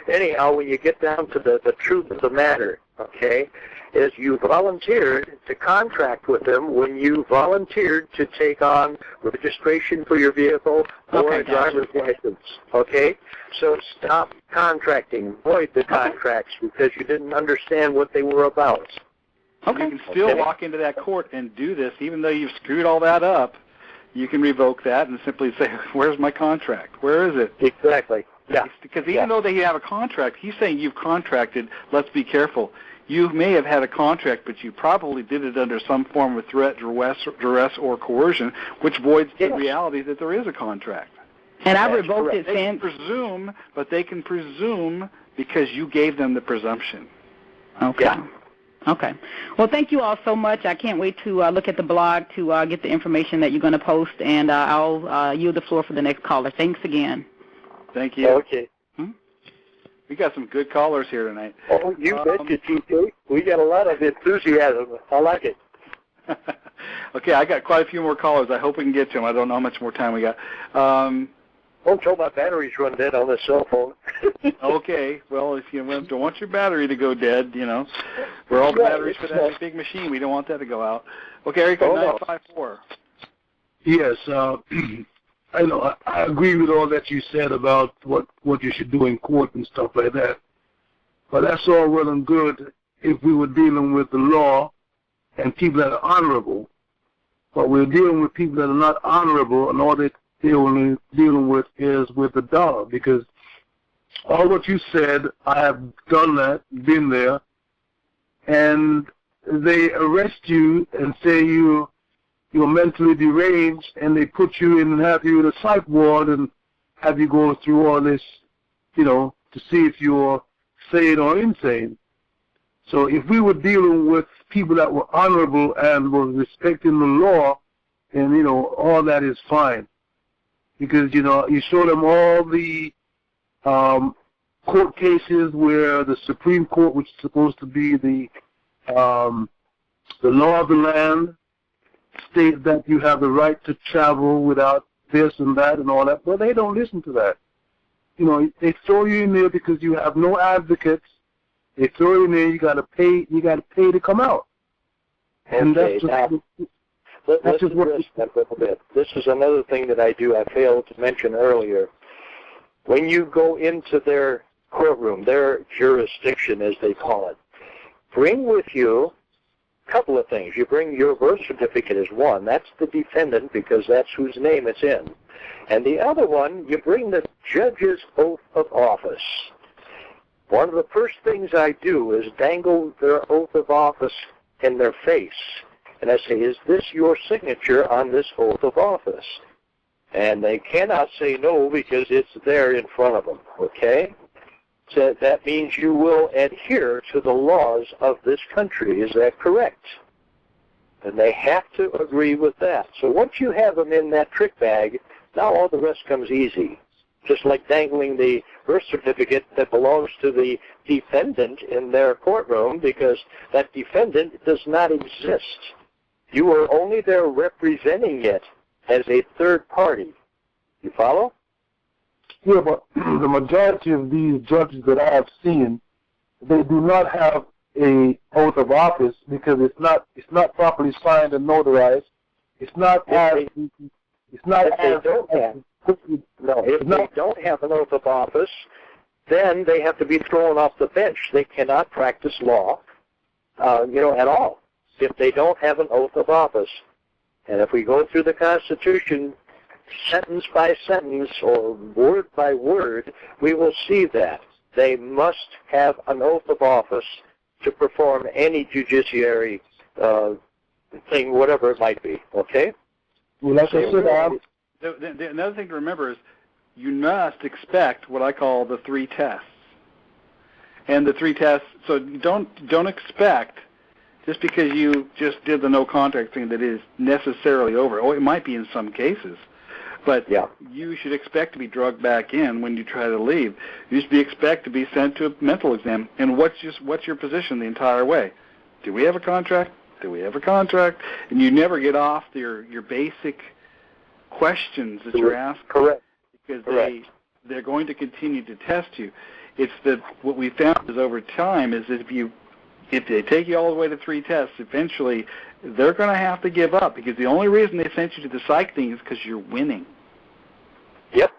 anyhow, when you get down to the truth of the matter, okay, is you volunteered to contract with them when you volunteered to take on registration for your vehicle or a driver's license, okay? So stop contracting. Void the contracts because you didn't understand what they were about. Okay. You can still walk into that court and do this, even though you've screwed all that up. You can revoke that and simply say, where's my contract? Where is it? Exactly. Yeah. Because even though they have a contract, he's saying you've contracted, let's be careful. You may have had a contract, but you probably did it under some form of threat, duress or coercion, which voids the reality that there is a contract. And I revoked it, Sam. They can presume because you gave them the presumption. Okay. Yeah. Okay. Well, thank you all so much. I can't wait to look at the blog to get the information that you're going to post, and I'll yield the floor for the next caller. Thanks again. Thank you. Okay. We got some good callers here tonight. Oh, you betcha, TJ. We got a lot of enthusiasm. I like it. Okay, I got quite a few more callers. I hope we can get to them. I don't know how much more time we got. Until my battery's run dead on this cell phone. Okay, well, if you don't want your battery to go dead, we're all the batteries for that big machine. We don't want that to go out. Okay, Eric, 954. Yes, I agree with all that you said about what you should do in court and stuff like that. But that's all well and good if we were dealing with the law and people that are honorable. But we're dealing with people that are not honorable, and all they're dealing with is with the dollar. Because all what you said, I have done that, been there, and they arrest you and say you're mentally deranged, and they put you in and have you in a psych ward and have you go through all this, to see if you're sane or insane. So if we were dealing with people that were honorable and were respecting the law, then, all that is fine. Because, you show them all the court cases where the Supreme Court, which is supposed to be the law of the land, states that you have the right to travel without this and that and all that. Well, they don't listen to that. They throw you in there because you have no advocates. They throw you in there. You got to pay. You got to pay to come out. And okay, let's address that a little bit. This is another thing that I do. I failed to mention earlier. When you go into their courtroom, their jurisdiction, as they call it, bring with you a couple of things. You bring your birth certificate as one. That's the defendant because that's whose name it's in. And the other one, you bring the judge's oath of office. One of the first things I do is dangle their oath of office in their face. And I say, is this your signature on this oath of office? And they cannot say no because it's there in front of them, okay? So that means you will adhere to the laws of this country. Is that correct? And they have to agree with that. So once you have them in that trick bag, now all the rest comes easy. Just like dangling the birth certificate that belongs to the defendant in their courtroom because that defendant does not exist. You are only there representing it as a third party. You follow? Yeah, but the majority of these judges that I have seen, they do not have a oath of office because it's not properly signed and notarized. It's not as it's not if as they don't have if they don't have an oath of office, then they have to be thrown off the bench. They cannot practice law, at all if they don't have an oath of office. And if we go through the Constitution, sentence by sentence or word by word, we will see that they must have an oath of office to perform any judiciary thing, whatever it might be. Okay? Well, like I said, another thing to remember is you must expect what I call the 3 tests. And the 3 tests, so don't expect, just because you just did the no contact thing, that is necessarily over. Oh, it might be in some cases. But you should expect to be drugged back in when you try to leave. You should expect to be sent to a mental exam. And what's your position the entire way? Do we have a contract? Do we have a contract? And you never get off your basic questions that you're asking. Correct. Because they're going to continue to test you. It's that what we found is over time is that if they take you all the way to 3 tests, eventually they're going to have to give up, because the only reason they sent you to the psych thing is because you're winning. Yep.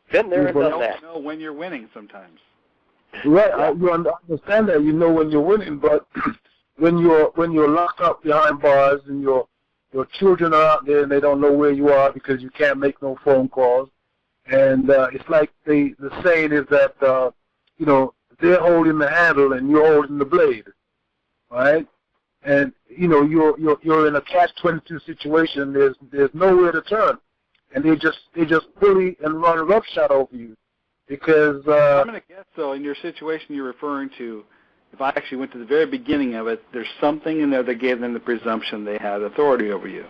Been there and done that. You don't know when you're winning sometimes. Right, you understand that. You know when you're winning, but when you're locked up behind bars and your children are out there and they don't know where you are because you can't make no phone calls, and it's like the saying is that they're holding the handle and you're holding the blade, right? And you're in a catch-22 situation. There's nowhere to turn, and they just bully and run roughshod over you because. I'm going to guess though, in your situation you're referring to, if I actually went to the very beginning of it, there's something in there that gave them the presumption they had authority over you.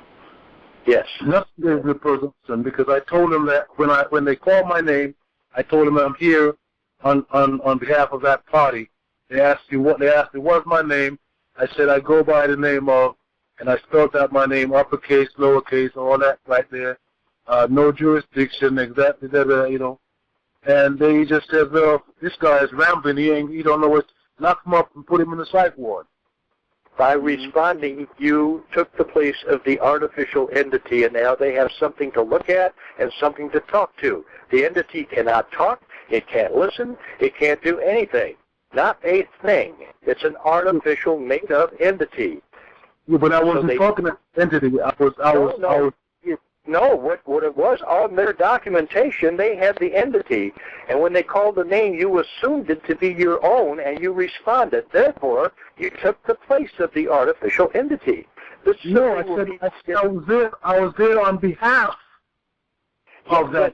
Yes. Nothing gave the presumption, because I told them that when they called my name, I told them I'm here on behalf of that party. They asked me what's my name. I said I go by the name of, and I spelled out my name, uppercase, lowercase, all that right there. No jurisdiction, exactly that, And they just said, well, this guy is rambling. He don't know what. Knock him up and put him in the psych ward. By responding, you took the place of the artificial entity, and now they have something to look at and something to talk to. The entity cannot talk, it can't listen, it can't do anything. Not a thing. It's an artificial, made-up entity. Yeah, but I wasn't talking to entity. No, what it was, on their documentation, they had the entity. And when they called the name, you assumed it to be your own, and you responded. Therefore, you took the place of the artificial entity. No, I was there on behalf of that.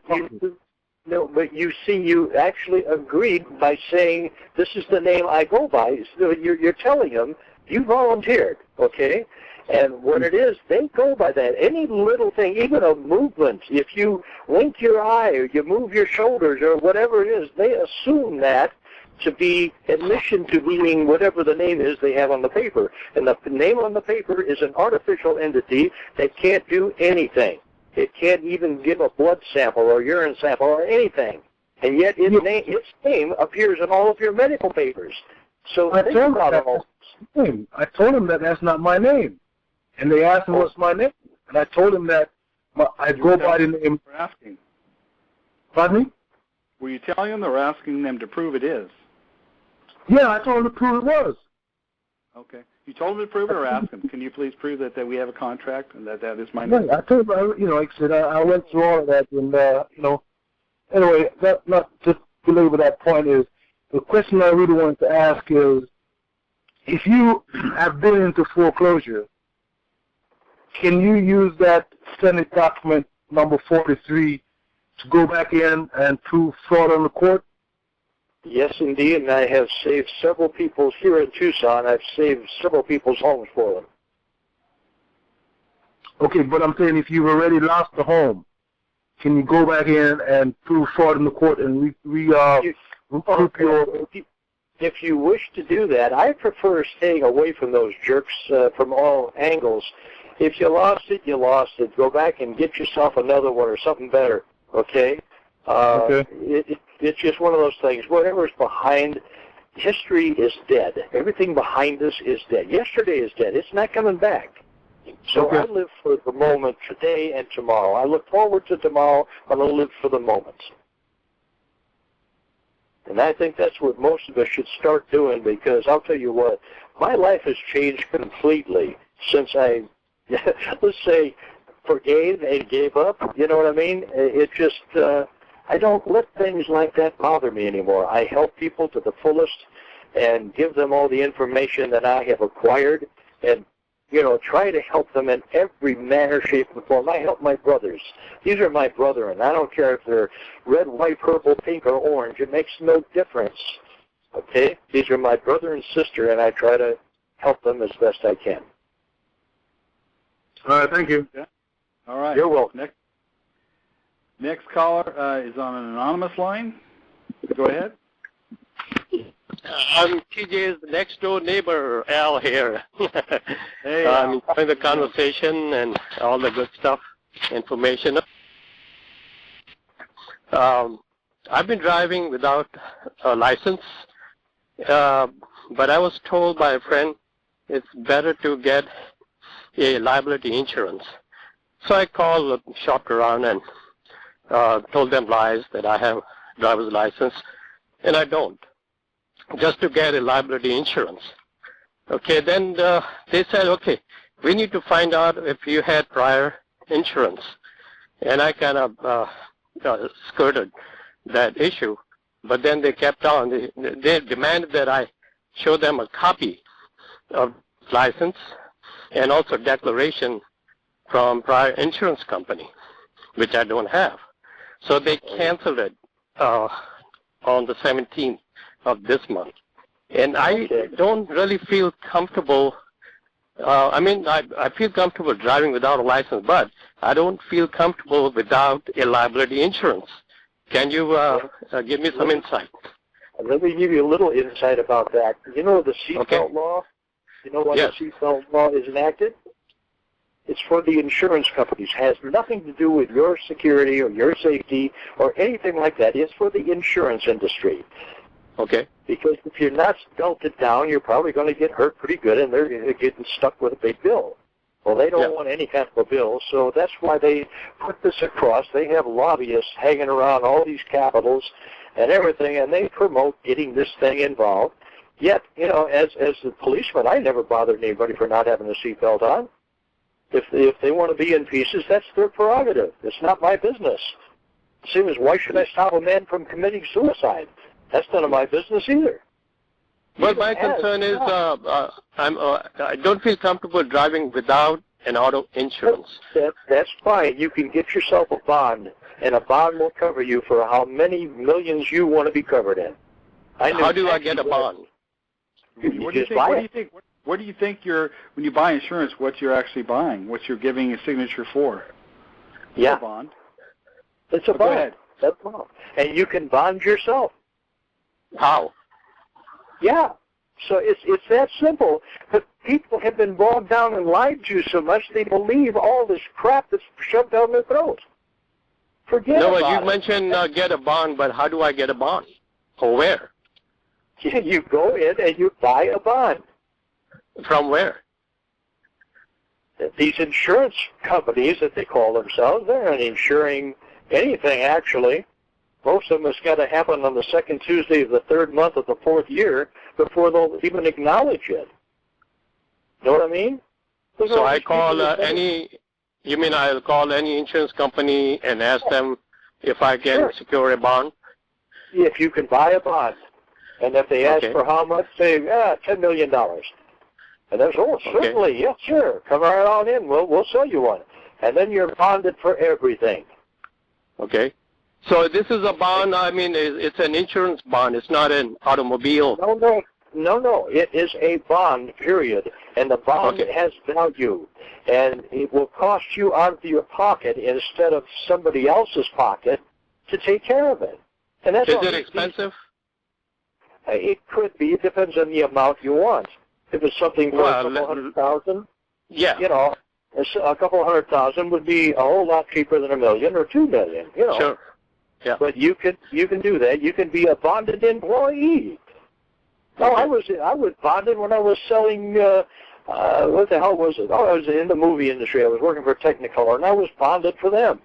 No, but you see, you actually agreed by saying, this is the name I go by. So you're telling them, you volunteered, okay? And what it is, they go by that. Any little thing, even a movement, if you wink your eye or you move your shoulders or whatever it is, they assume that to be admission to being whatever the name is they have on the paper. And the name on the paper is an artificial entity that can't do anything. It can't even give a blood sample or urine sample or anything. And yet its name appears in all of your medical papers. So I told them that that's not my name. And they asked me what's my name. And I told them that I go by the name. Asking. Pardon me? Were you telling them or asking them to prove it is? Yeah, I told them to prove it was. Okay. You told them to prove it or ask them, can you please prove that we have a contract and that is my name? Right. I told them, like I said, I went through all of that. And, anyway, not just belabor that point is, the question I really wanted to ask is, if you have been into foreclosure, can you use that Senate document number 43 to go back in and prove fraud on the court? Yes, indeed, and I have saved several people here in Tucson. I've saved several people's homes for them. Okay, but I'm saying if you've already lost the home, can you go back in and prove fraud in the court and If you wish to do that, I prefer staying away from those jerks from all angles. If you lost it, you lost it. Go back and get yourself another one or something better. Okay? It's just one of those things. Whatever's behind, history is dead. Everything behind us is dead. Yesterday is dead. It's not coming back. So I live for the moment today and tomorrow. I look forward to tomorrow, but I live for the moment. And I think that's what most of us should start doing, because I'll tell you what, my life has changed completely since I, let's say, forgave and gave up. You know what I mean? It just, I don't let things like that bother me anymore. I help people to the fullest and give them all the information that I have acquired and, try to help them in every manner, shape, and form. I help my brothers. These are my brethren. I don't care if they're red, white, purple, pink, or orange. It makes no difference. Okay? These are my brother and sister, and I try to help them as best I can. All right, thank you. Yeah. All right. You're welcome. Next caller is on an anonymous line. Go ahead. I'm TJ's next door neighbor, Al here. Hey, I'm enjoying the conversation and all the good stuff, information. I've been driving without a license, but I was told by a friend it's better to get a liability insurance. So I called, shopped around, and told them lies that I have a driver's license, and I don't, just to get a liability insurance. Okay, then they said, okay, we need to find out if you had prior insurance. And I kind of skirted that issue, but then they kept on. They demanded that I show them a copy of license and also declaration from prior insurance company, which I don't have. So they canceled it on the 17th of this month. And I don't really feel comfortable. I feel comfortable driving without a license, but I don't feel comfortable without a liability insurance. Can you give me some insight? Let me give you a little insight about that. You know the seatbelt law? You know why the seatbelt law is enacted? It's for the insurance companies. It has nothing to do with your security or your safety or anything like that. It's for the insurance industry. Okay. Because if you're not belted down, you're probably going to get hurt pretty good, and they're getting stuck with a big bill. Well, they don't want any kind of a bill, so that's why they put this across. They have lobbyists hanging around all these capitals and everything, and they promote getting this thing involved. Yet, as a policeman, I never bothered anybody for not having a seatbelt on. If they want to be in pieces, that's their prerogative. It's not my business. Same as why should I stop a man from committing suicide? That's none of my business either. Well, my concern is I don't feel comfortable driving without an auto insurance. That's fine. You can get yourself a bond, and a bond will cover you for how many millions you want to be covered in. How do I get a bond? What do you think when you buy insurance, what you're actually buying, what you're giving a signature for? Yeah. A bond. It's a bond. Go ahead. That's all. And you can bond yourself. How? Yeah. So it's that simple. But people have been bogged down and lied to so much they believe all this crap that's shoved down their throat. Forget about it. No, you mentioned get a bond, but how do I get a bond? Or where? You go in and you buy a bond. From where? These insurance companies that they call themselves, they're not insuring anything, actually. Most of them has got to happen on the second Tuesday of the third month of the fourth year before they'll even acknowledge it. Know what I mean? So I call I'll call any insurance company and ask them if I can secure a bond? If you can buy a bond. And if they ask for how much, say, $10 million. And there's, certainly, yes, sure. Come right on in. We'll sell you one. And then you're bonded for everything. Okay. So this is a bond, it's an insurance bond. It's not an automobile. No. It is a bond, period. And the bond has value. And it will cost you out of your pocket instead of somebody else's pocket to take care of it. And that's is it expensive? It could be. It depends on the amount you want. If it's something for $100,000, a couple $100,000 would be a whole lot cheaper than $1 million or $2 million. You know. Sure. Yeah. But you can do that. You can be a bonded employee. No, I was bonded when I was selling. What the hell was it? Oh, I was in the movie industry. I was working for Technicolor, and I was bonded for them.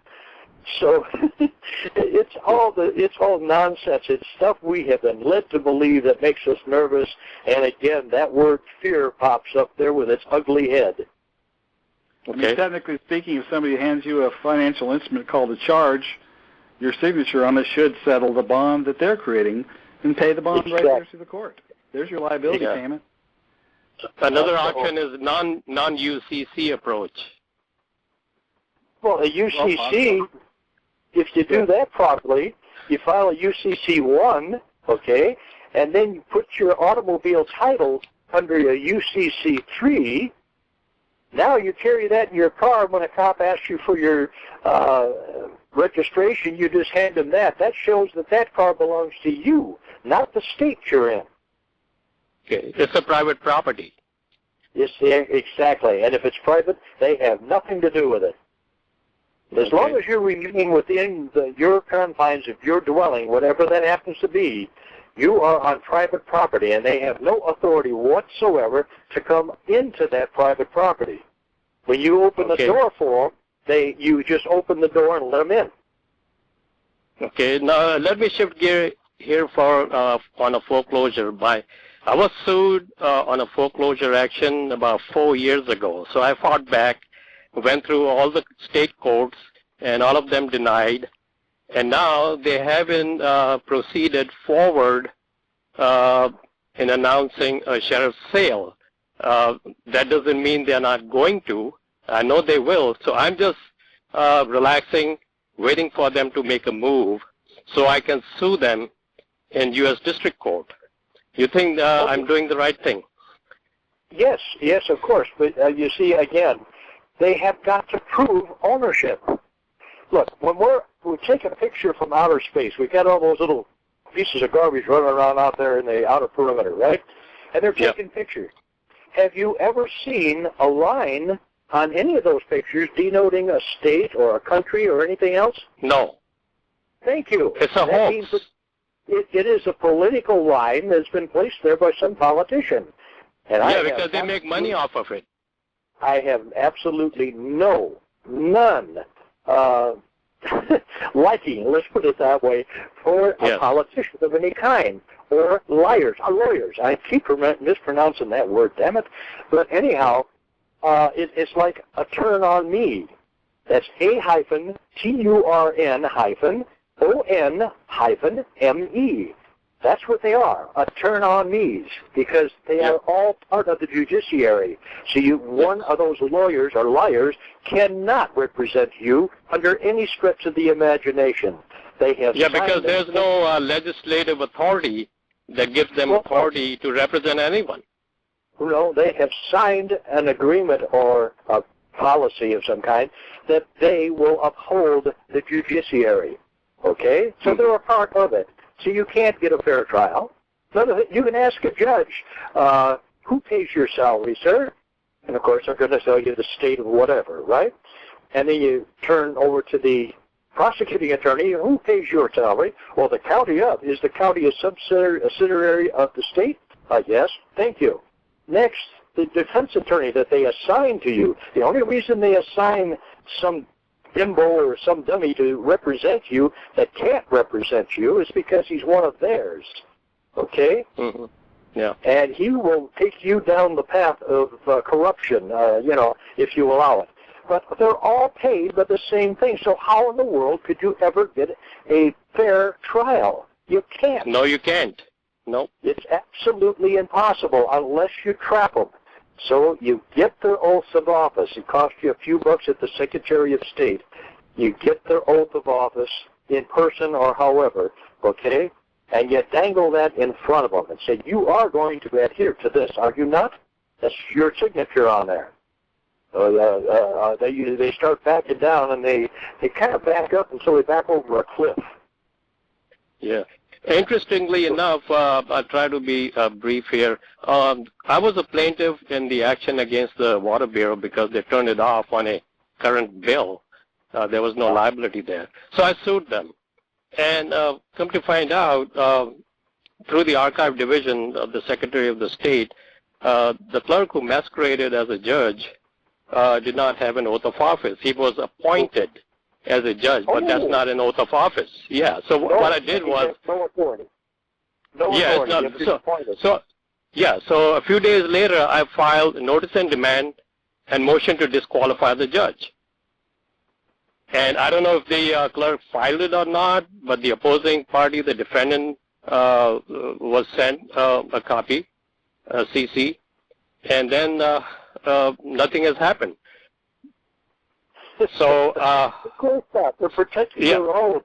So it's all nonsense. It's stuff we have been led to believe that makes us nervous. And again, that word fear pops up there with its ugly head. Okay. I mean, technically speaking, if somebody hands you a financial instrument called a charge, your signature on it should settle the bond that they're creating and pay the bond right there to the court. There's your liability payment. Another option is non-UCC approach. Well, a UCC, if you do that properly, you file a UCC-1, okay, and then you put your automobile title under a UCC-3. Now you carry that in your car. When a cop asks you for your registration, you just hand him that. That shows that that car belongs to you, not the state you're in. Okay. It's a private property. Yes, exactly. And if it's private, they have nothing to do with it. As long as you're remaining within your confines of your dwelling, whatever that happens to be, you are on private property, and they have no authority whatsoever to come into that private property. When you open the door for them, you just open the door and let them in. Okay. Now let me shift gear here for on a foreclosure. I was sued on a foreclosure action about 4 years ago. So I fought back, went through all the state courts, and all of them denied. And now they haven't proceeded forward in announcing a sheriff's sale. That doesn't mean they're not going to. I know they will. So I'm just relaxing, waiting for them to make a move so I can sue them in U.S. District Court. You think I'm doing the right thing? Yes, of course. But you see, again, they have got to prove ownership. Look, when we take a picture from outer space, we've got all those little pieces of garbage running around out there in the outer perimeter, right? And they're taking pictures. Have you ever seen a line on any of those pictures denoting a state or a country or anything else? No. Thank you. It's a hoax. It is a political line that's been placed there by some politician. And because they make money off of it. I have absolutely none liking, let's put it that way, for a politician of any kind, or lawyers. I keep mispronouncing that word, damn it. But anyhow, it's like a turn on me. That's A-TURN-ON-MEE. That's what they are, a turn on me's, because they are all part of the judiciary. So one of those lawyers or liars cannot represent you under any stretch of the imagination. They have because there's no legislative authority that gives them authority to represent anyone. No, they have signed an agreement or a policy of some kind that they will uphold the judiciary. Okay? So they're a part of it. So you can't get a fair trial. You can ask a judge, who pays your salary, sir? And, of course, they're going to tell you the state of whatever, right? And then you turn over to the prosecuting attorney, who pays your salary? Well, the county of. Is the county a subsidiary of the state? Yes, thank you. Next, the defense attorney that they assign to you. The only reason they assign some bimbo or some dummy to represent you that can't represent you is because he's one of theirs. Okay? Mm-hmm. Yeah. And he will take you down the path of corruption, if you allow it. But they're all paid by the same thing. So how in the world could you ever get a fair trial? You can't. No, you can't. No. It's absolutely impossible unless you trap them. So you get their oaths of office. It costs you a few bucks at the Secretary of State. You get their oath of office in person or however, okay? And you dangle that in front of them and say, you are going to adhere to this, are you not? That's your signature on there. They start backing down, and they kind of back up until they back over a cliff. Yeah. Interestingly enough, I'll try to be brief here. I was a plaintiff in the action against the Water Bureau because they turned it off on a current bill. There was no liability there. So I sued them. And come to find out, through the archive division of the Secretary of the State, the clerk who masqueraded as a judge did not have an oath of office. He was appointed as a judge, but that's not an oath of office. Yeah. So what I did was no authority. No authority. So a few days later, I filed a notice and demand and motion to disqualify the judge. And I don't know if the clerk filed it or not, but the opposing party, the defendant, was sent a copy, CC, and then nothing has happened. So, of course not. They're protecting their own.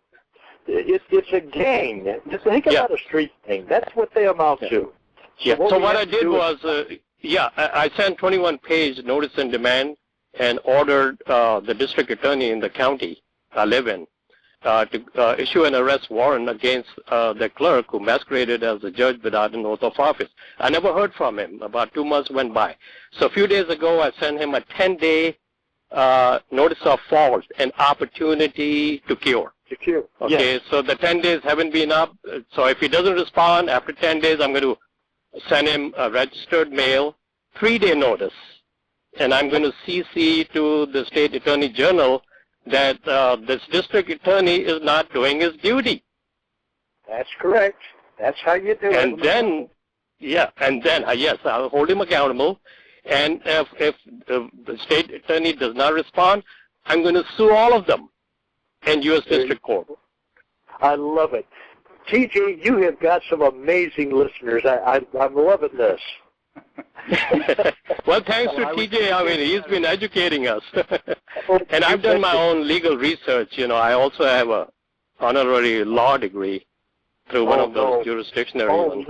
It's a gang. Think about a street gang. That's what they amount to. So what I did was, I sent 21-page notice and demand and ordered the district attorney in the county I live in to issue an arrest warrant against the clerk who masqueraded as a judge without an oath of office. I never heard from him. About 2 months went by. So a few days ago, I sent him a 10-day notice of fault, an opportunity to cure. Okay, so the 10 days haven't been up. So if he doesn't respond after 10 days, I'm going to send him a registered mail, 3-day notice. And I'm going to CC to the State Attorney General that this district attorney is not doing his duty. That's correct. That's how you do it. And then, yes, I'll hold him accountable. And if the state attorney does not respond, I'm going to sue all of them in U.S. District Court. I love it. TJ, you have got some amazing listeners. I'm loving this. Well, thanks to TJ. I mean, he's been educating us. And I've done my own legal research. You know, I also have a honorary law degree through one of those jurisdictionary ones.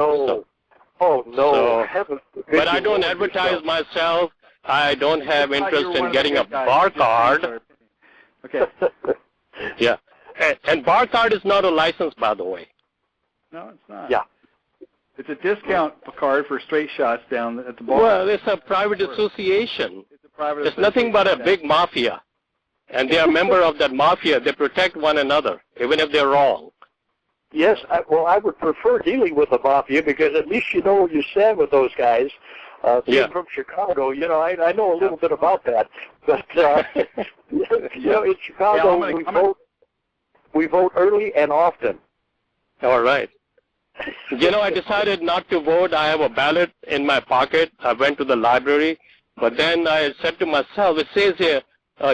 But I don't advertise myself. I don't have interest in getting a bar card. Okay. Yeah. And bar card is not a license, by the way. No, it's not. Yeah. It's a discount card for straight shots down at the bar. Well, it's a private association. It's nothing but a big mafia. And they are a member of that mafia. They protect one another, even if they're wrong. Yes, I would prefer dealing with the mafia because at least you know where you stand with those guys. Being from Chicago, you know, I know a little bit about that. But, you know, in Chicago, we vote early and often. All right. You know, I decided not to vote. I have a ballot in my pocket. I went to the library. But then I said to myself, it says here,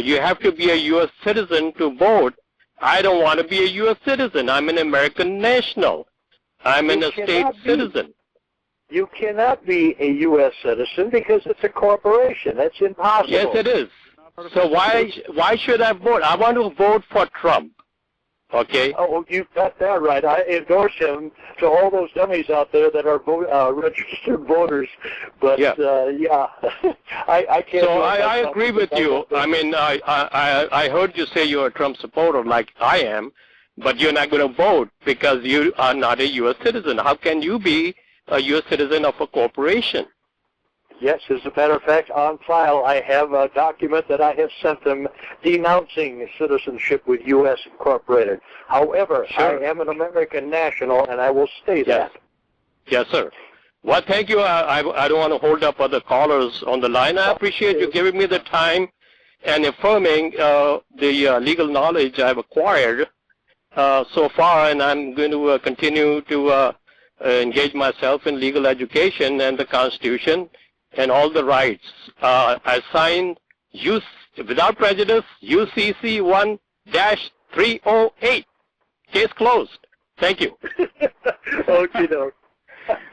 you have to be a U.S. citizen to vote. I don't want to be a U.S. citizen. I'm an American national. I'm a state citizen. You cannot be a U.S. citizen because it's a corporation. That's impossible. Yes, it is. So why should I vote? I want to vote for Trump. Okay. Oh, you've got that right. I endorse him to all those dummies out there that are registered voters. But I can't. So I agree with you. I mean, I heard you say you're a Trump supporter, like I am, but you're not going to vote because you are not a U.S. citizen. How can you be a U.S. citizen of a corporation? Yes, as a matter of fact, on file, I have a document that I have sent them denouncing citizenship with U.S. Incorporated. However, I am an American national, and I will stay that. Yes, sir. Well, thank you. I don't want to hold up other callers on the line. I appreciate you giving me the time and affirming the legal knowledge I've acquired so far, and I'm going to continue to engage myself in legal education and the Constitution and all the rights. I signed without prejudice UCC 1-308. Case closed. Thank you. Okay, no.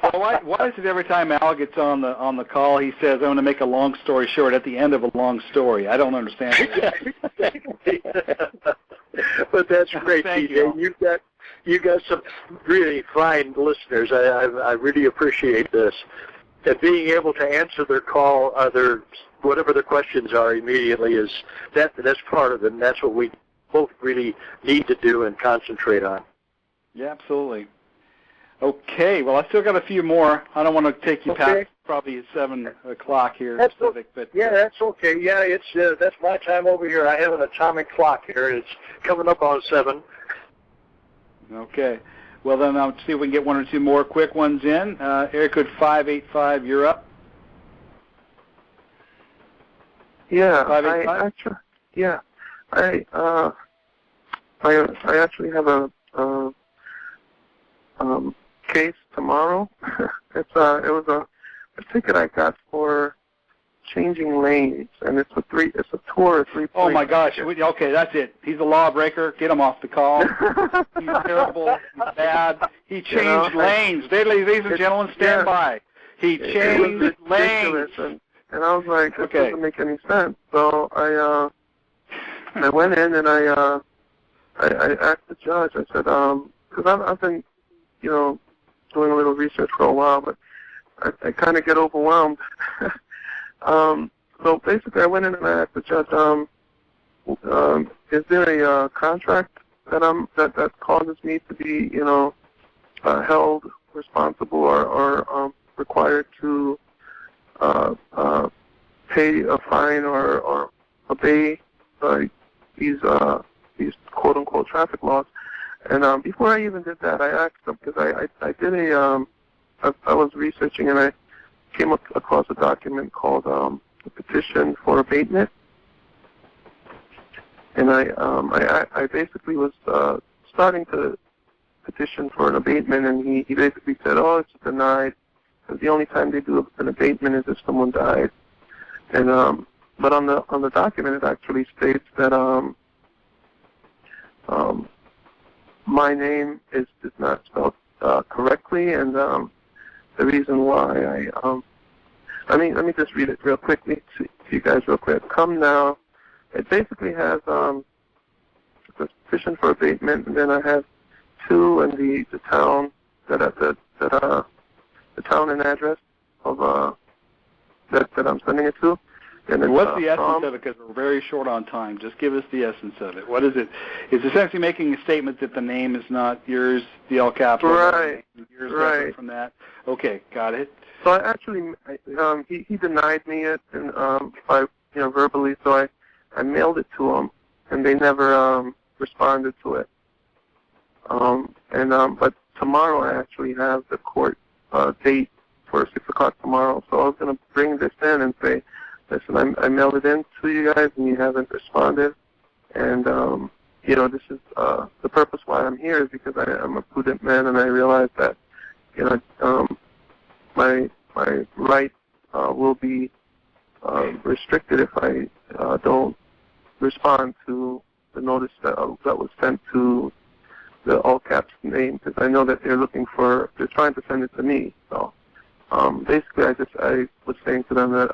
Well, why is it every time Al gets on the call, he says, "I'm going to make a long story short" at the end of a long story? I don't understand it. But that's great, TJ. You got some really fine listeners. I really appreciate this. And being able to answer their call, whatever their questions are immediately that's part of it. And that's what we both really need to do and concentrate on. Yeah, absolutely. Okay, well, I still got a few more. I don't want to take you past probably 7 o'clock here. That's Pacific, but that's okay. Yeah, it's that's my time over here. I have an atomic clock here. It's coming up on 7. Okay. Well, then I'll see if we can get 1 or 2 more quick ones in. Area code 585, you're up. Yeah, 585? I actually have a case tomorrow. It was a ticket I got for changing lanes, and it's a tour of 3 points. Oh my gosh! Okay, that's it. He's a lawbreaker. Get him off the call. He's terrible. He's bad. He changed lanes. Ladies and gentlemen, stand by. He changed lanes. And I was like, this doesn't make any sense. So I went in and I asked the judge. I said, because I've been, doing a little research for a while, but I kind of get overwhelmed. So basically, I went in and I asked the judge, is there a contract that causes me to be, held responsible or required to pay a fine or obey these quote unquote traffic laws? And before I even did that, I asked them, because I did I was researching and I came across a document called the Petition for Abatement, and I basically was starting to petition for an abatement, and he basically said, oh, it's denied, because the only time they do an abatement is if someone died. And but on the document it actually states that my name is not spelled correctly, and the reason why let me just read it real quickly to you guys real quick. Come now. It basically has a petition for abatement, and then I have 2 and the town the town and address of that I'm sending it to. And then, what's the essence of it? Because we're very short on time. Just give us the essence of it. What is it? It's essentially making a statement that the name is not yours, the El Capital. Right. Yours separate from that. Okay, got it. So I actually, he denied me it, and by verbally. So I mailed it to him, and they never responded to it. But tomorrow I actually have the court date for 6 o'clock tomorrow. So I was going to bring this in and say, listen, I mailed it in to you guys, and you haven't responded. And, this is the purpose why I'm here is because I'm a prudent man, and I realize that, my right will be restricted if I don't respond to the notice that was sent to the all caps name, because I know that they're trying to send it to me. So basically, I was saying to them that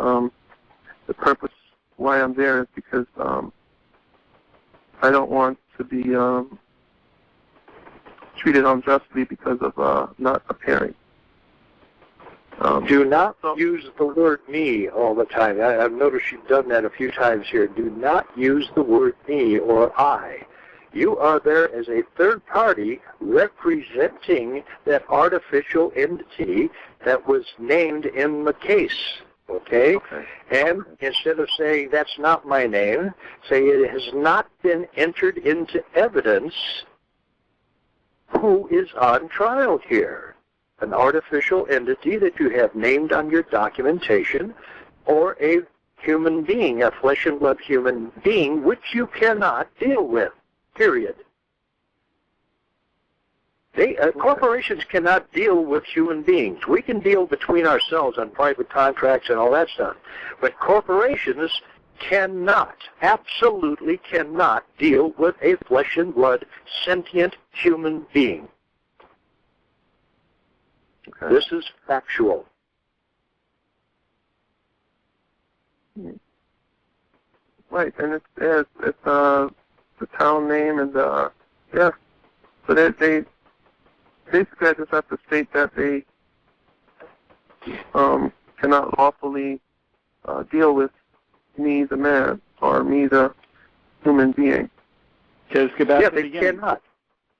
the purpose why I'm there is because I don't want to be treated unjustly because of not appearing. Do not use the word me all the time. I've noticed you've done that a few times here. Do not use the word me or I. You are there as a third party representing that artificial entity that was named in the case. Okay? And instead of saying that's not my name, say it has not been entered into evidence who is on trial here. An artificial entity that you have named on your documentation, or a human being, a flesh and blood human being, which you cannot deal with, period. Corporations cannot deal with human beings. We can deal between ourselves on private contracts and all that stuff. But corporations cannot, absolutely cannot deal with a flesh and blood sentient human being. Okay. This is factual. Right, and it's the town name and yeah. So they basically I just have to state that they cannot lawfully deal with me, the man, or me, the human being. Okay, let's get back to the they beginning. Cannot.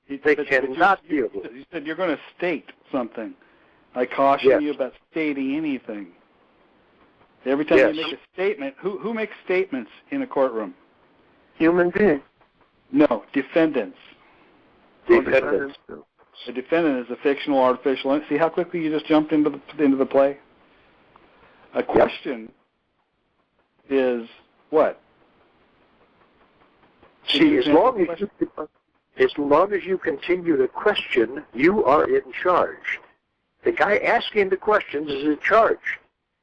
They cannot deal with it. You said you're going to state something. I caution you about stating anything. Every time you make a statement, who makes statements in a courtroom? Human beings. No, defendants. Defendants. A defendant is a fictional, artificial. See how quickly you just jumped into the play? A question is what? See, as long as you continue to question, you are in charge. The guy asking the questions is in charge.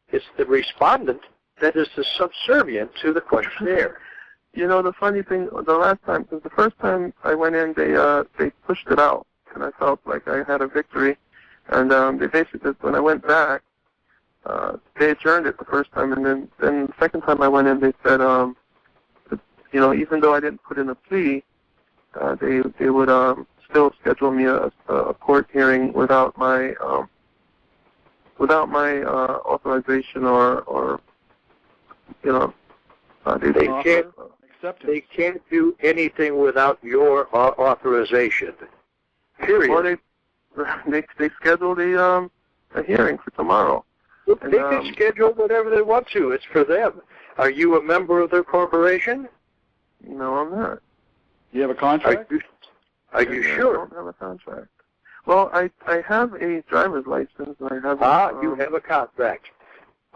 It's the respondent that is the subservient to the questionnaire. You know, the funny thing, the last time, because the first time I went in, they pushed it out, and I felt like I had a victory. And they basically, when I went back, they adjourned it the first time, and then the second time I went in, they said, you know, even though I didn't put in a plea, they would still schedule me a court hearing without my authorization or you know, they can't do anything without your authorization. Period. Or they scheduled a hearing for tomorrow. They can schedule whatever they want to. It's for them. Are you a member of their corporation? No, I'm not. You have a contract? Are you sure? I don't have a contract. Well, I have a driver's license. And I have you have a contract.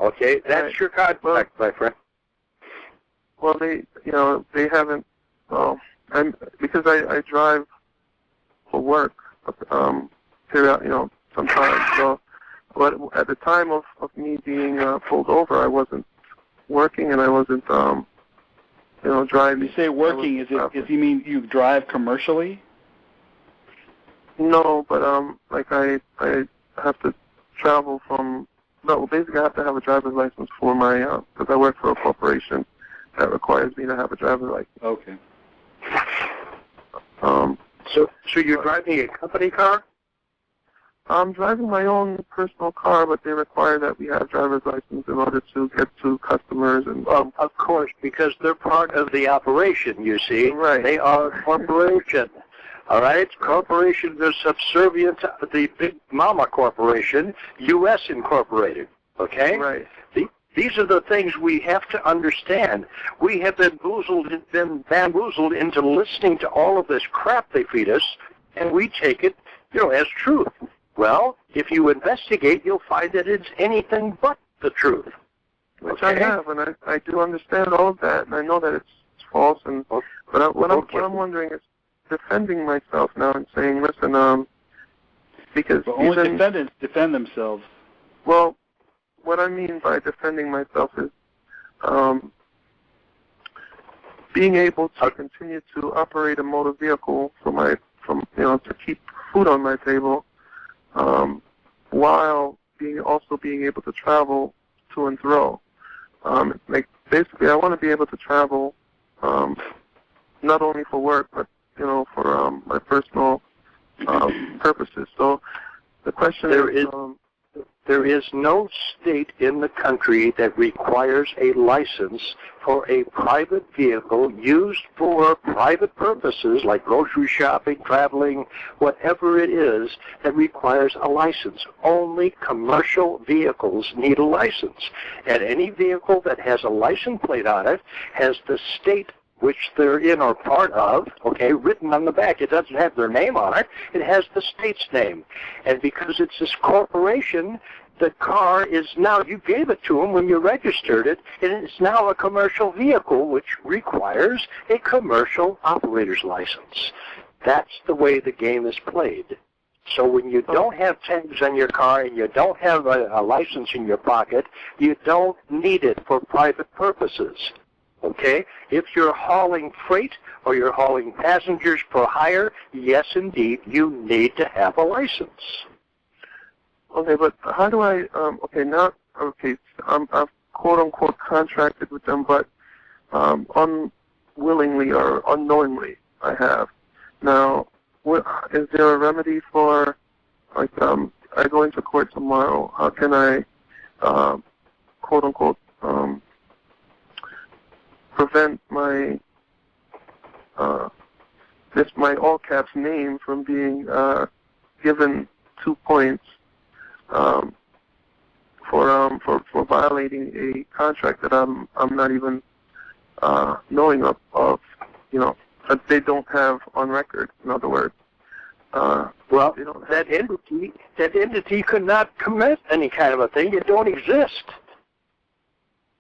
Okay, that's your contract, my friend. Well, they haven't. Well, because I drive for work. Sometimes. So, but at the time of me being pulled over, I wasn't working and I wasn't, driving. You say working, is you mean you drive commercially? No, but like I have to travel from. No, basically I have to have a driver's license for my because I work for a corporation that requires me to have a driver's license. Okay. So you're driving a company car? I'm driving my own personal car, but they require that we have driver's license in order to get to customers. And of course, because they're part of the operation, you see. Right. They are a corporation. All right? Corporations are subservient to the big mama corporation, U.S. Incorporated. Okay? Right. These are the things we have to understand. We have been bamboozled into listening to all of this crap they feed us, and we take it, as truth. Well, if you investigate, you'll find that it's anything but the truth. Which I have, and I do understand all of that, and I know that it's false. And but what I'm wondering is defending myself now and saying, listen, because but only defendants defend themselves. Well, what I mean by defending myself is being able to continue to operate a motor vehicle to keep food on my table, while also being able to travel to and fro. Basically, I want to be able to travel not only for work, but for my personal purposes. So the question there is no state in the country that requires a license for a private vehicle used for private purposes like grocery shopping, traveling, whatever it is that requires a license. Only commercial vehicles need a license. And any vehicle that has a license plate on it has the state which they're in or part of, written on the back. It doesn't have their name on it. It has the state's name. And because it's this corporation, the car is now, you gave it to them when you registered it, and it's now a commercial vehicle, which requires a commercial operator's license. That's the way the game is played. So when you don't have tags on your car and you don't have a license in your pocket, you don't need it for private purposes. Okay? If you're hauling freight or you're hauling passengers for hire, yes, indeed, you need to have a license. Okay, but how do I, I've quote-unquote contracted with them, but unwillingly or unknowingly I have. Now, is there a remedy for, I go into court tomorrow, how can I, quote-unquote, prevent my this my all caps name from being given 2 points for violating a contract that I'm not even knowing of, you know, that they don't have on record. In other words, well, that entity could not commit any kind of a thing. It don't exist.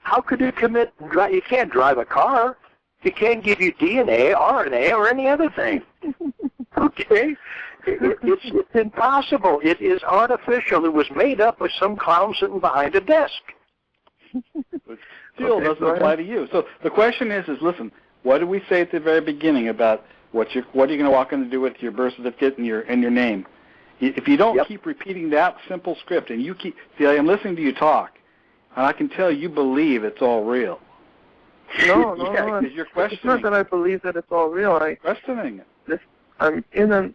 How could it commit? You can't drive a car. It can't give you DNA, RNA, or any other thing. Okay? It's impossible. It is artificial. It was made up by some clown sitting behind a desk. But still doesn't apply to you. So the question is listen, what did we say at the very beginning about what are you going to walk in to do with your birth certificate and your name? If you don't keep repeating that simple script, and you keep, see, I am listening to you talk, and I can tell you believe it's all real. No, because you're questioning. It's not that I believe that it's all real. I'm questioning it. I'm in a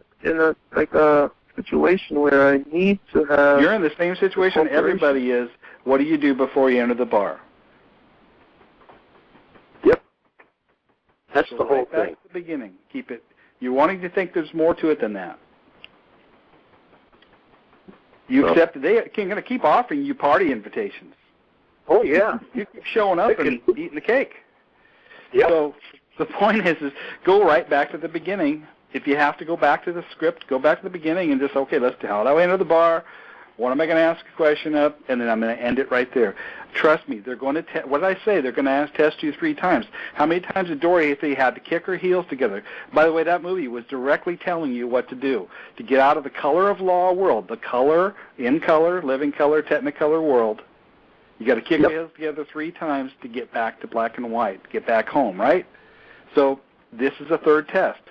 situation where I need to have. You're in the same situation everybody is. What do you do before you enter the bar? Yep. That's so the whole thing. That's the beginning. Keep it. You're wanting to think there's more to it than that. You accept that they're going to keep offering you party invitations. Oh, yeah. You keep showing up and eating the cake. Yep. So the point is go right back to the beginning. If you have to go back to the script, go back to the beginning and just, okay, how do I enter the bar? What am I going to ask a question of? And then I'm going to end it right there. Trust me, they're going to what did I say? They're going to test you 3 times. How many times did Dorothy had to kick her heels together? By the way, that movie was directly telling you what to do to get out of the color of law world, the color, in color, living color, technicolor world. You got to kick your heels together 3 times to get back to black and white, to get back home, right? So this is a 3rd test.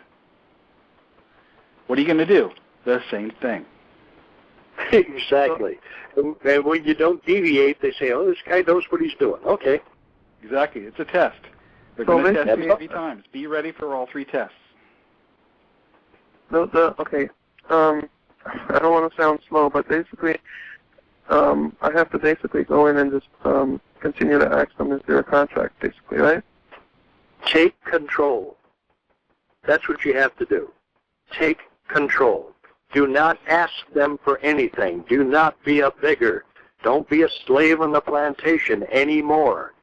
What are you going to do? The same thing. Exactly. And when you don't deviate, they say, oh, this guy knows what he's doing. Okay. Exactly. It's a test. They're going to test you 3 times. Be ready for all 3 tests. Okay. I don't want to sound slow, but basically, I have to basically go in and just continue to ask them, is there a contract, basically, right? Take control. That's what you have to do. Take control. Do not ask them for anything. Do not be a beggar. Don't be a slave on the plantation anymore.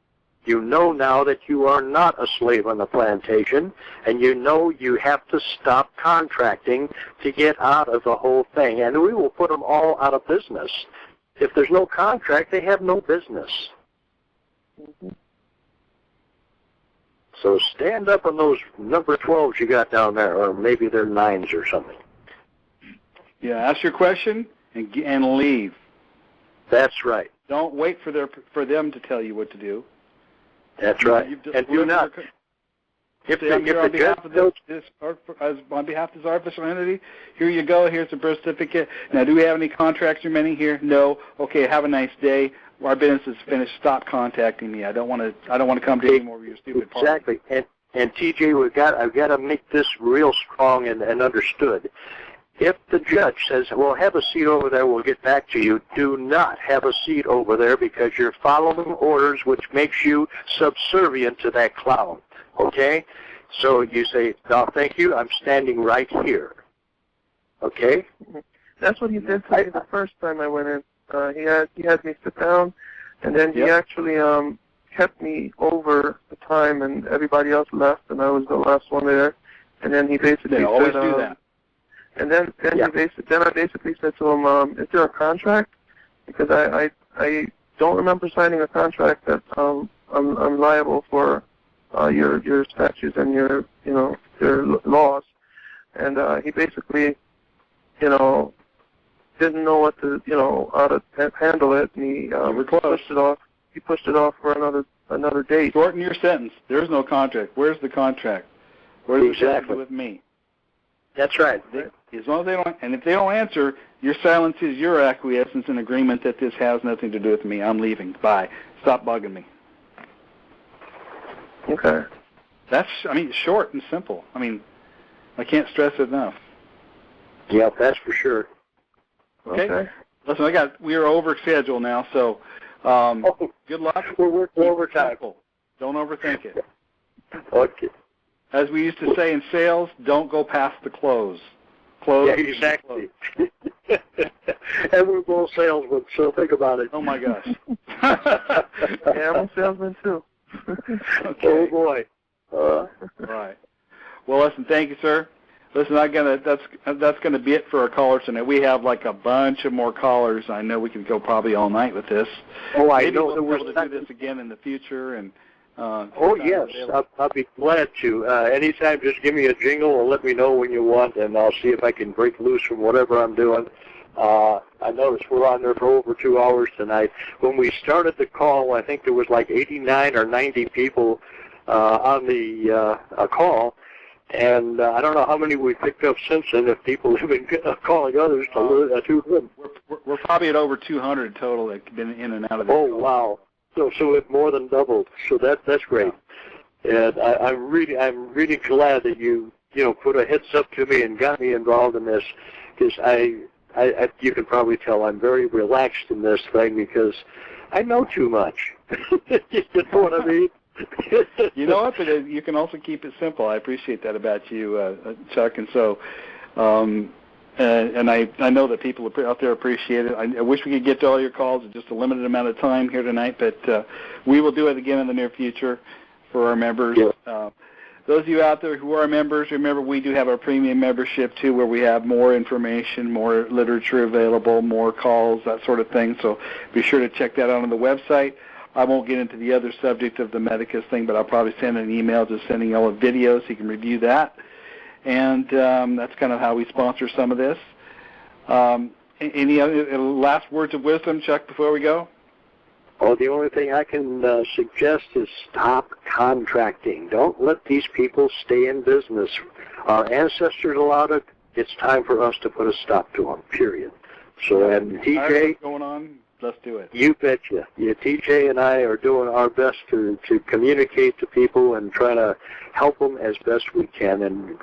You know now that you are not a slave on the plantation, and you know you have to stop contracting to get out of the whole thing. And we will put them all out of business. If there's no contract, they have no business. Mm-hmm. So stand up on those number 12s you got down there, or maybe they're 9s or something. Yeah, ask your question and leave. That's right. Don't wait for them to tell you what to do. That's right. And do not. If on behalf of this artificial entity, here you go. Here's the birth certificate. Now, do we have any contracts remaining here? No. Okay. Have a nice day. Our business is finished. Stop contacting me. I don't want to come to any more of your stupid parties. Exactly. And TJ, I've got to make this real strong and understood. If the judge says, well, have a seat over there, we'll get back to you, do not have a seat over there because you're following orders, which makes you subservient to that clown, okay? So you say, no, thank you, I'm standing right here, okay? That's what he did to me the first time I went in. He had me sit down, and then he actually kept me over the time, and everybody else left, and I was the last one there. And then he basically said, always do that. And then I basically said to him, is there a contract? Because I don't remember signing a contract that I'm liable for your statutes and your laws. And he basically, didn't know what to, how to handle it, and he pushed it off. He pushed it off for another date. Shorten your sentence. There's no contract. Where's the contract? Where's the contract with me? That's right. As long as they don't, and if they don't answer, your silence is your acquiescence and agreement that this has nothing to do with me. I'm leaving. Bye. Stop bugging me. Okay. That's, short and simple. I can't stress it enough. Yeah, that's for sure. Okay. Listen, we are over schedule now, so good luck. We're working overtime. Don't overthink it. Okay. as we used to say in sales, don't go past the close. Close. Yeah, exactly. And we're both salesmen, so think about it. Oh, my gosh. Yeah, I'm a salesman, too. Okay. Oh, boy. Right. Well, listen, thank you, sir. Listen, that's gonna be it for our callers tonight. We have like a bunch of more callers. I know we could go probably all night with this. Oh, I Maybe know. we'll be able to do this again in the future. And oh, yes, I'll be glad to. Anytime, just give me a jingle or let me know when you want, and I'll see if I can break loose from whatever I'm doing. I noticed we're on there for over 2 hours tonight. When we started the call, I think there was like 89 or 90 people on the call. And I don't know how many we picked up since then, if people have been calling others to tune in. We're probably at over 200 total that have been in and out of the Oh, call. wow. So it more than doubled. So that's great. And I'm really glad that you put a heads up to me and got me involved in this, because you can probably tell I'm very relaxed in this thing because I know too much. You know what I mean? You know what? But you can also keep it simple. I appreciate that about you, Chuck. And so, and I know that people out there appreciate it. I wish we could get to all your calls in just a limited amount of time here tonight, but we will do it again in the near future for our members. Yeah. Those of you out there who are members, remember we do have our premium membership too, where we have more information, more literature available, more calls, that sort of thing. So be sure to check that out on the website. I won't get into the other subject of the Medicus thing, but I'll probably send an email just sending you all a video so you can review that. And that's kind of how we sponsor some of this. Any other last words of wisdom, Chuck, before we go? Oh, the only thing I can suggest is stop contracting. Don't let these people stay in business. Our ancestors allowed it. It's time for us to put a stop to them, period. So, and TJ, what's going on? Let's do it. You betcha. Yeah, TJ and I are doing our best to communicate to people and try to help them as best we can and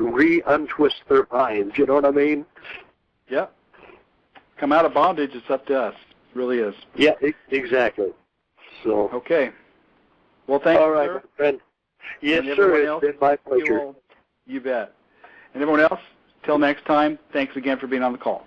untwist their minds. You know what I mean? Yeah. Come out of bondage. It's up to us. It really is. Yeah, exactly. So. Okay. Well, thank you, all right, sir. my friend. Yes, sir. It's been my pleasure. You bet. And everyone else, till next time, thanks again for being on the call.